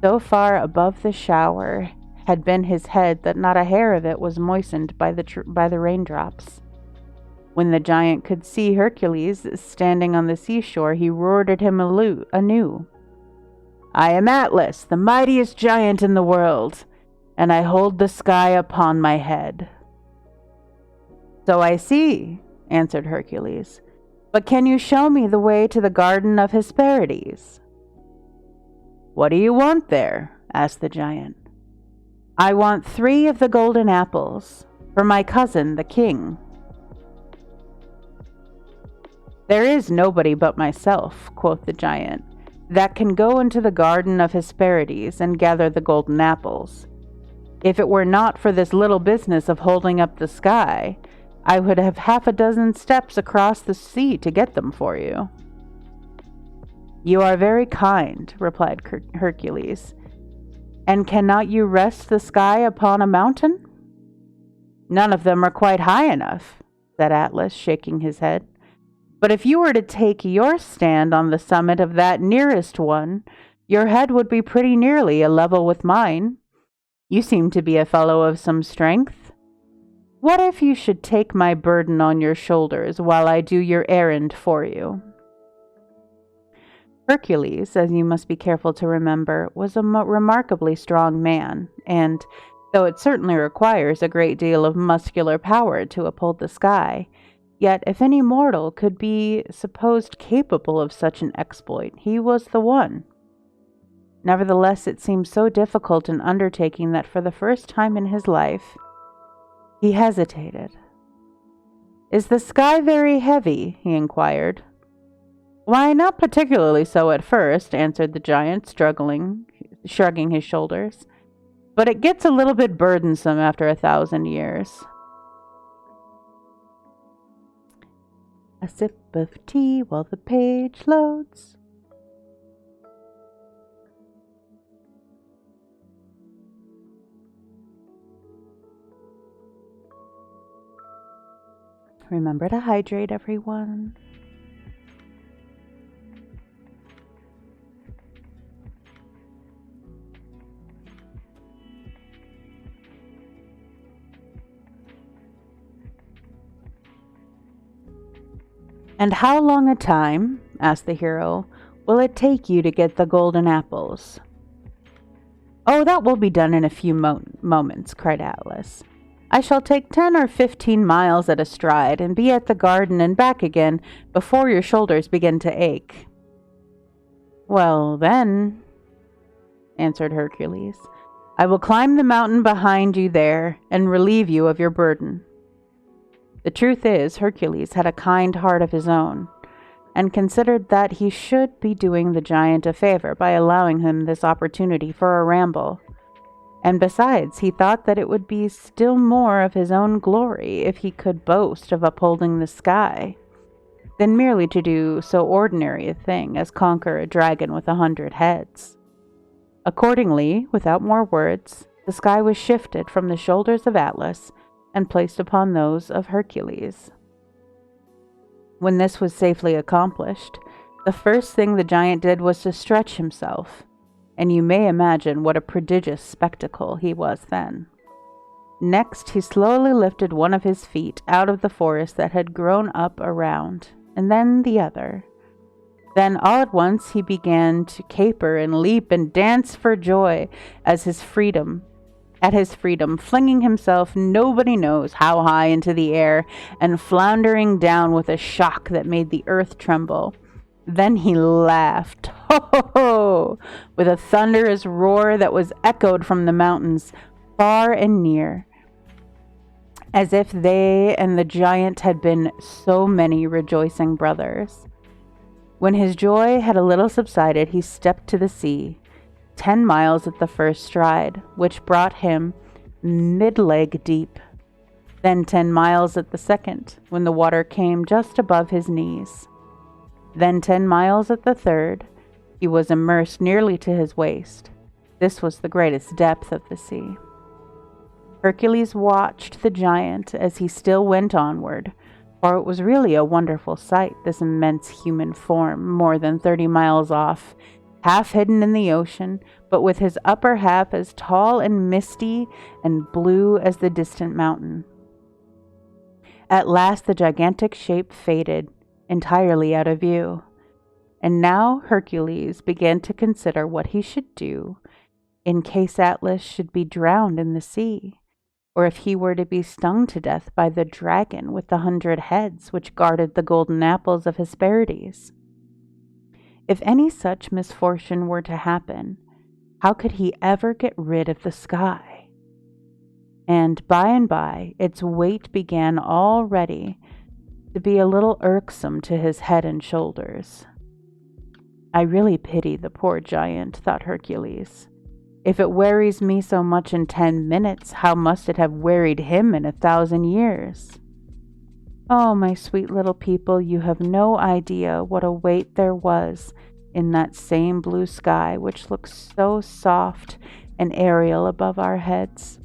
So far above the shower had been his head that not a hair of it was moistened by the raindrops. When the giant could see Hercules standing on the seashore, he roared at him anew. "I am Atlas, the mightiest giant in the world, and I hold the sky upon my head." "So I see," answered Hercules. "But can you show me the way to the Garden of Hesperides?" "What do you want there?" asked the giant. "I want 3 of the golden apples, for my cousin, the king." "There is nobody but myself," quoth the giant, "that can go into the Garden of Hesperides and gather the golden apples. If it were not for this little business of holding up the sky, I would have 6 steps across the sea to get them for you." "You are very kind," replied Hercules. "And cannot you rest the sky upon a mountain?" "None of them are quite high enough," said Atlas, shaking his head. "But if you were to take your stand on the summit of that nearest one, your head would be pretty nearly a level with mine. You seem to be a fellow of some strength. What if you should take my burden on your shoulders while I do your errand for you?" Hercules, as you must be careful to remember, was a remarkably strong man, and, though it certainly requires a great deal of muscular power to uphold the sky, yet if any mortal could be supposed capable of such an exploit, he was the one. Nevertheless, it seemed so difficult an undertaking that for the first time in his life, he hesitated. "Is the sky very heavy?" he inquired. Why, not particularly so at first, answered the giant, shrugging his shoulders. But it gets a little bit burdensome after 1,000 years. A sip of tea while the page loads. Remember to hydrate, everyone. And how long a time, asked the hero, will it take you to get the golden apples? Oh, that will be done in a few moments, cried Atlas. I shall take 10 or 15 miles at a stride and be at the garden and back again before your shoulders begin to ache. Well, then, answered Hercules, I will climb the mountain behind you there and relieve you of your burden. The truth is, Hercules had a kind heart of his own, and considered that he should be doing the giant a favor by allowing him this opportunity for a ramble. And besides, he thought that it would be still more of his own glory if he could boast of upholding the sky, than merely to do so ordinary a thing as conquer a dragon with 100 heads. Accordingly, without more words, the sky was shifted from the shoulders of Atlas and placed upon those of Hercules. When this was safely accomplished, the first thing the giant did was to stretch himself, and you may imagine what a prodigious spectacle he was then. Next, he slowly lifted one of his feet out of the forest that had grown up around, and then the other. Then all at once he began to caper and leap and dance for joy at his freedom, flinging himself nobody knows how high into the air and floundering down with a shock that made the earth tremble. Then he laughed, ho ho ho, with a thunderous roar that was echoed from the mountains far and near, as if they and the giant had been so many rejoicing brothers. When his joy had a little subsided, he stepped to the sea, 10 miles at the first stride, which brought him mid-leg deep. Then 10 miles at the second, when the water came just above his knees. Then 10 miles at the third, he was immersed nearly to his waist. This was the greatest depth of the sea. Hercules watched the giant as he still went onward, for it was really a wonderful sight, this immense human form, more than 30 miles off, half hidden in the ocean, but with his upper half as tall and misty and blue as the distant mountain. At last the gigantic shape faded entirely out of view, and now Hercules began to consider what he should do in case Atlas should be drowned in the sea, or if he were to be stung to death by the dragon with the 100 heads which guarded the golden apples of Hesperides. If any such misfortune were to happen, how could he ever get rid of the sky? And by, its weight began already to be a little irksome to his head and shoulders. I really pity the poor giant, thought Hercules. If it wearies me so much in 10 minutes, how must it have wearied him in 1,000 years? Oh, my sweet little people, you have no idea what a weight there was in that same blue sky which looks so soft and aerial above our heads.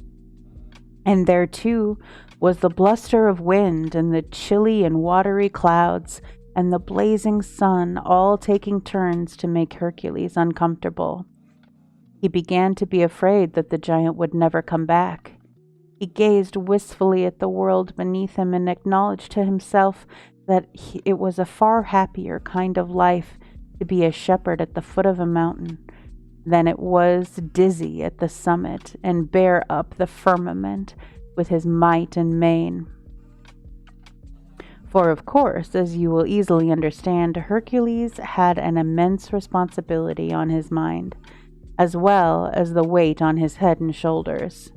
And there, too, was the bluster of wind and the chilly and watery clouds and the blazing sun all taking turns to make Hercules uncomfortable. He began to be afraid that the giant would never come back. He gazed wistfully at the world beneath him and acknowledged to himself that it was a far happier kind of life to be a shepherd at the foot of a mountain than it was dizzy at the summit and bear up the firmament with his might and main. For of course, as you will easily understand, Hercules had an immense responsibility on his mind, as well as the weight on his head and shoulders.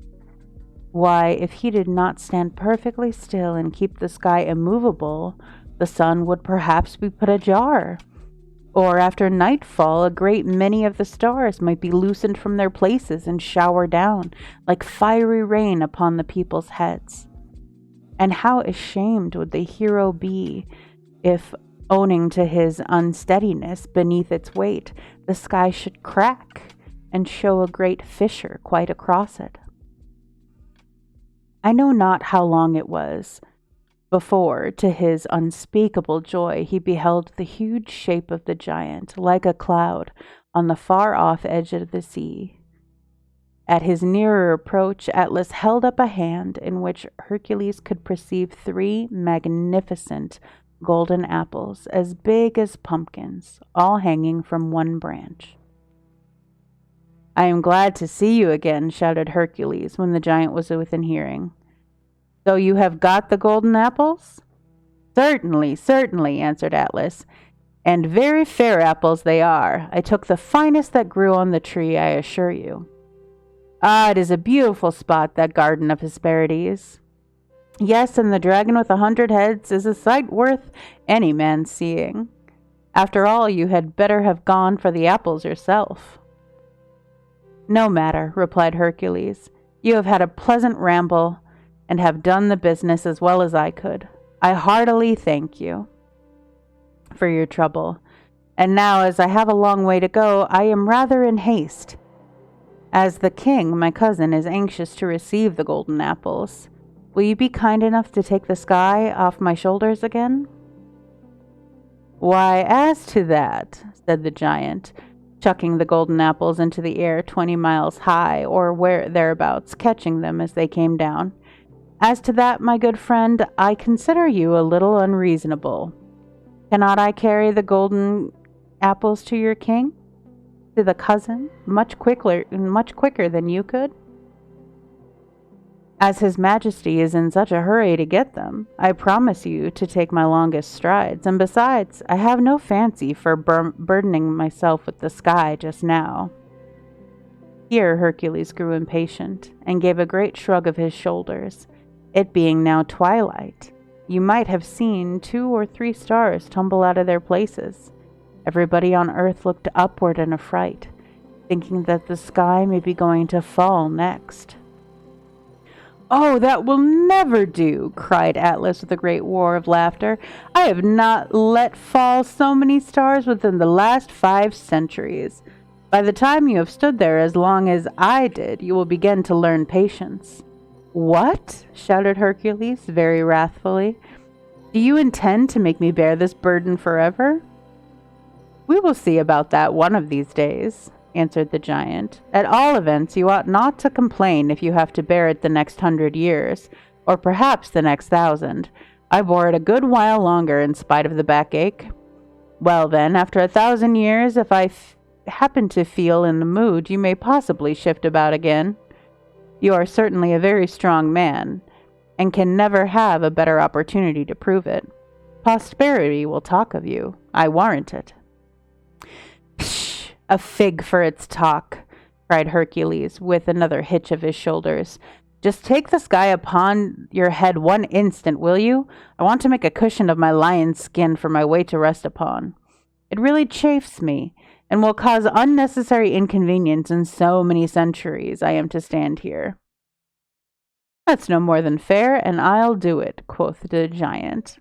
Why, if he did not stand perfectly still and keep the sky immovable, the sun would perhaps be put ajar, Or after nightfall, a great many of the stars might be loosened from their places and shower down like fiery rain upon the people's heads. And how ashamed would the hero be if, owing to his unsteadiness beneath its weight, the sky should crack and show a great fissure quite across it. I know not how long it was before, to his unspeakable joy, he beheld the huge shape of the giant, like a cloud, on the far-off edge of the sea. At his nearer approach, Atlas held up a hand in which Hercules could perceive 3 magnificent golden apples, as big as pumpkins, all hanging from one branch. "I am glad to see you again," shouted Hercules when the giant was within hearing. "So you have got the golden apples?" "Certainly, certainly," answered Atlas, "and very fair apples they are. I took the finest that grew on the tree, I assure you. Ah, it is a beautiful spot, that garden of Hesperides. Yes, and the dragon with 100 heads is a sight worth any man's seeing. After all, you had better have gone for the apples yourself." "No matter," replied Hercules. "You have had a pleasant ramble, and have done the business as well as I could. I heartily thank you for your trouble. And now, as I have a long way to go, I am rather in haste, as the king, my cousin, is anxious to receive the golden apples. Will you be kind enough to take the sky off my shoulders again?" "Why, as to that," said the giant, chucking the golden apples into the air 20 miles high, or thereabouts, catching them as they came down. "As to that, my good friend, I consider you a little unreasonable. Cannot I carry the golden apples to your king, to the cousin, much quicker than you could?" "As His Majesty is in such a hurry to get them, I promise you to take my longest strides, and besides, I have no fancy for burdening myself with the sky just now." Here Hercules grew impatient, and gave a great shrug of his shoulders. It being now twilight, you might have seen 2 or 3 stars tumble out of their places. Everybody on earth looked upward in affright, thinking that the sky may be going to fall next. "Oh, that will never do!" cried Atlas with a great roar of laughter. "I have not let fall so many stars within the last 5 centuries. By the time you have stood there as long as I did, you will begin to learn patience." "What?" shouted Hercules, very wrathfully. "Do you intend to make me bear this burden forever?" "We will see about that one of these days," answered the giant. "At all events, you ought not to complain if you have to bear it the next 100 years, or perhaps the next 1,000. I bore it a good while longer in spite of the backache. Well then, after 1,000 years, if I happen to feel in the mood, you may possibly shift about again. You are certainly a very strong man, and can never have a better opportunity to prove it. Posterity will talk of you, I warrant it." "Psh! A fig for its talk," cried Hercules, with another hitch of his shoulders. "Just take the sky upon your head one instant, will you? I want to make a cushion of my lion's skin for my weight to rest upon. It really chafes me, and will cause unnecessary inconvenience in so many centuries I am to stand here." "That's no more than fair, and I'll do it," quoth the giant.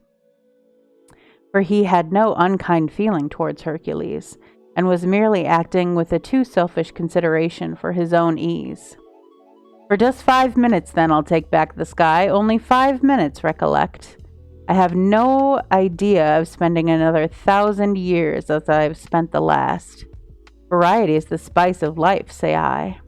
For he had no unkind feeling towards Hercules, and was merely acting with a too selfish consideration for his own ease. "For just 5 minutes, then, I'll take back the sky. Only 5 minutes, recollect. I have no idea of spending another 1,000 years as I have spent the last. Variety is the spice of life, say I."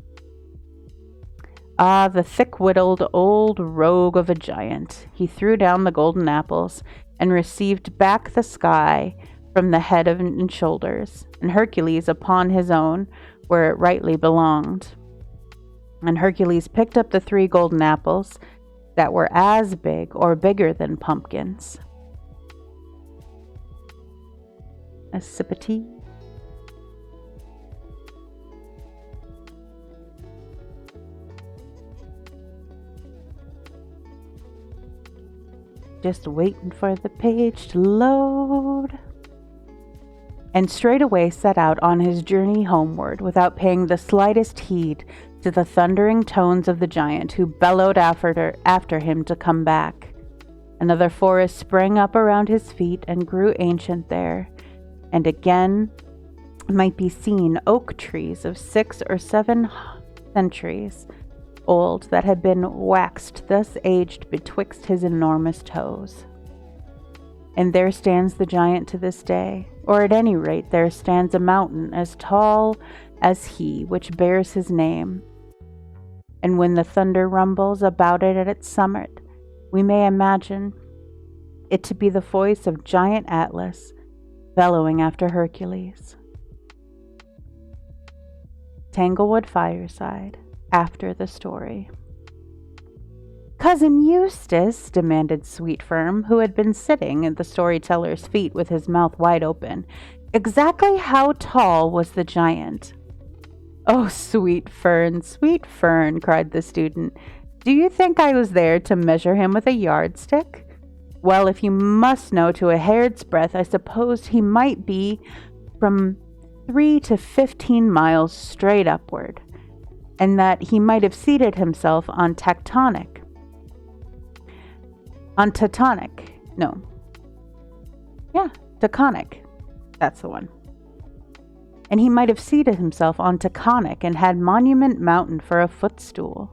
Ah, the thick-witted old rogue of a giant! He threw down the golden apples, and received back the sky from the head and shoulders, and Hercules upon his own, where it rightly belonged. And Hercules picked up the 3 golden apples that were as big or bigger than pumpkins. A sip of tea. Just waiting for the page to load. and straightway set out on his journey homeward without paying the slightest heed to the thundering tones of the giant who bellowed after him to come back. Another forest sprang up around his feet and grew ancient there, and again might be seen oak trees of 6 or 7 centuries old that had been waxed thus aged betwixt his enormous toes. And there stands the giant to this day, or at any rate there stands a mountain as tall as he which bears his name. And when the thunder rumbles about it at its summit, we may imagine it to be the voice of giant Atlas bellowing after Hercules. Tanglewood Fireside, after the story. "Cousin Eustace," demanded Sweet Fern, who had been sitting at the storyteller's feet with his mouth wide open, "exactly how tall was the giant?" "Oh, Sweet Fern, cried the student. "Do you think I was there to measure him with a yardstick? Well, if you must know to a hair's breadth, I suppose he might be from 3 to 15 miles straight upward, and that he might have seated himself on Tectonic. That's the one. And he might have seated himself on Taconic and had Monument Mountain for a footstool."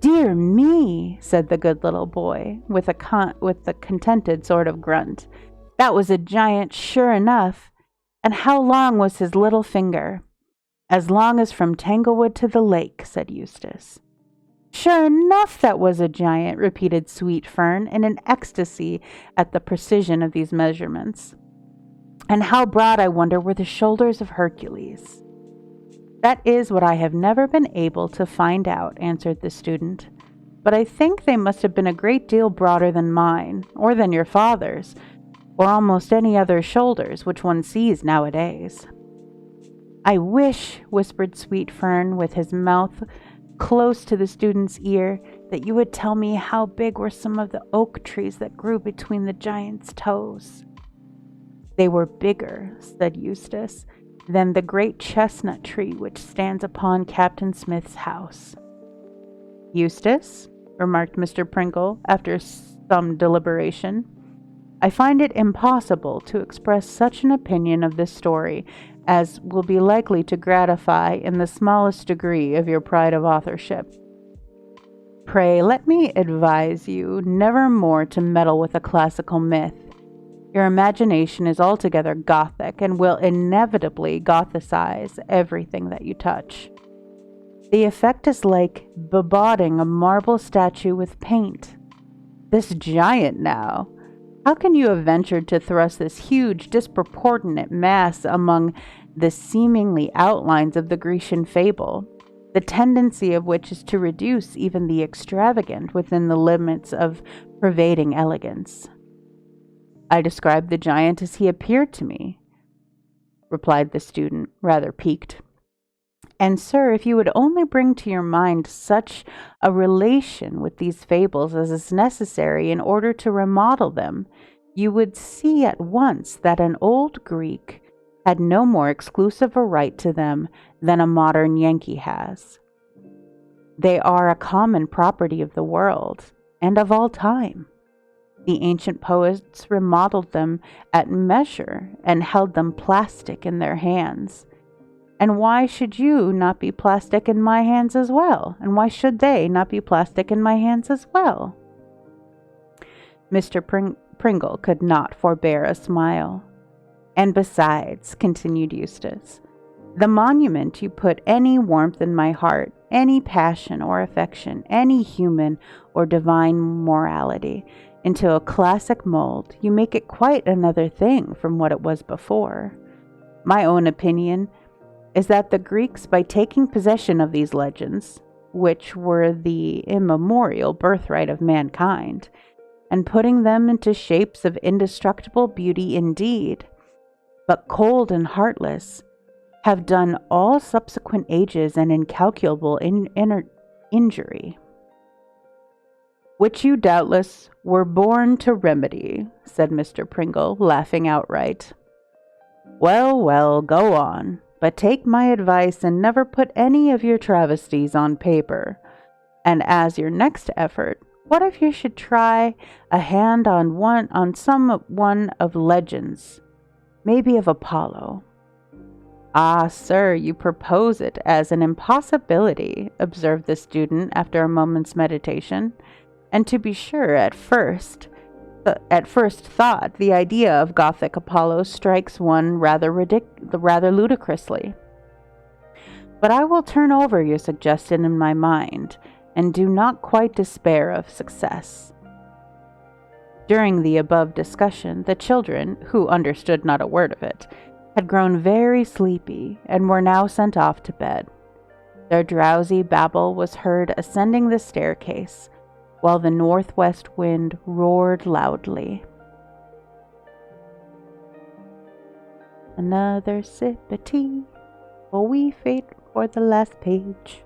"Dear me," said the good little boy, with a contented sort of grunt. "That was a giant, sure enough. And how long was his little finger?" "As long as from Tanglewood to the lake," said Eustace. "Sure enough, that was a giant," repeated Sweet Fern, in an ecstasy at the precision of these measurements. "And how broad, I wonder, were the shoulders of Hercules?" "That is what I have never been able to find out," answered the student. "But I think they must have been a great deal broader than mine, or than your father's, or almost any other shoulders which one sees nowadays." "I wish," whispered Sweet Fern, with his mouth close to the student's ear, "that you would tell me how big were some of the oak trees that grew between the giant's toes." "They were bigger," said Eustace, "than the great chestnut tree which stands upon Captain Smith's house." "Eustace," remarked Mr. Pringle, after some deliberation, "I find it impossible to express such an opinion of this story as will be likely to gratify in the smallest degree of your pride of authorship. Pray let me advise you never more to meddle with a classical myth. Your imagination is altogether Gothic, and will inevitably Gothicize everything that you touch. The effect is like bedaubing a marble statue with paint. This giant, now! How can you have ventured to thrust this huge, disproportionate mass among the seemingly outlines of the Grecian fable, the tendency of which is to reduce even the extravagant within the limits of pervading elegance?" "I described the giant as he appeared to me," replied the student, rather piqued. "And, sir, if you would only bring to your mind such a relation with these fables as is necessary in order to remodel them, you would see at once that an old Greek had no more exclusive a right to them than a modern Yankee has. They are a common property of the world, and of all time. The ancient poets remodeled them at measure and held them plastic in their hands. And why should you not be plastic in my hands as well? And why should they not be plastic in my hands as well?" Mr. Pringle could not forbear a smile. "And besides," continued Eustace, "the monument you put any warmth in my heart, any passion or affection, any human or divine morality, into a classic mold, you make it quite another thing from what it was before. My own opinion is that the Greeks, by taking possession of these legends, which were the immemorial birthright of mankind, and putting them into shapes of indestructible beauty indeed, but cold and heartless, have done all subsequent ages an incalculable injury." "Which you doubtless were born to remedy," said Mr. Pringle, laughing outright. Well, well, go on, but take my advice and never put any of your travesties on paper. And as your next effort, what if you should try a hand on some one of legends, maybe of Apollo? Ah, sir, you propose it as an impossibility, observed the student after a moment's meditation. And to be sure, at first thought, the idea of Gothic Apollo strikes one rather ludicrously. But I will turn over your suggestion in my mind, and do not quite despair of success. During the above discussion, the children, who understood not a word of it, had grown very sleepy and were now sent off to bed. Their drowsy babble was heard ascending the staircase, while the northwest wind roared loudly. Another sip of tea, while we wait for the last page.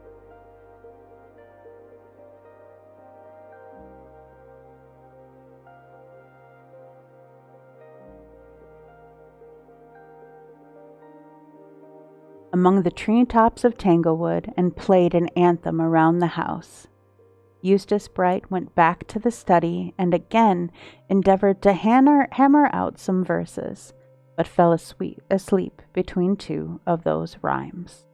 Among the treetops of Tanglewood, and played an anthem around the house. Eustace Bright went back to the study and again endeavored to hammer out some verses, but fell asleep between two of those rhymes.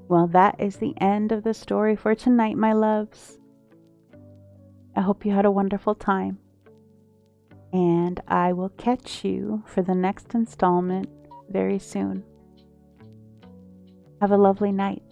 Well, that is the end of the story for tonight, my loves. I hope you had a wonderful time. And I will catch you for the next installment very soon. Have a lovely night.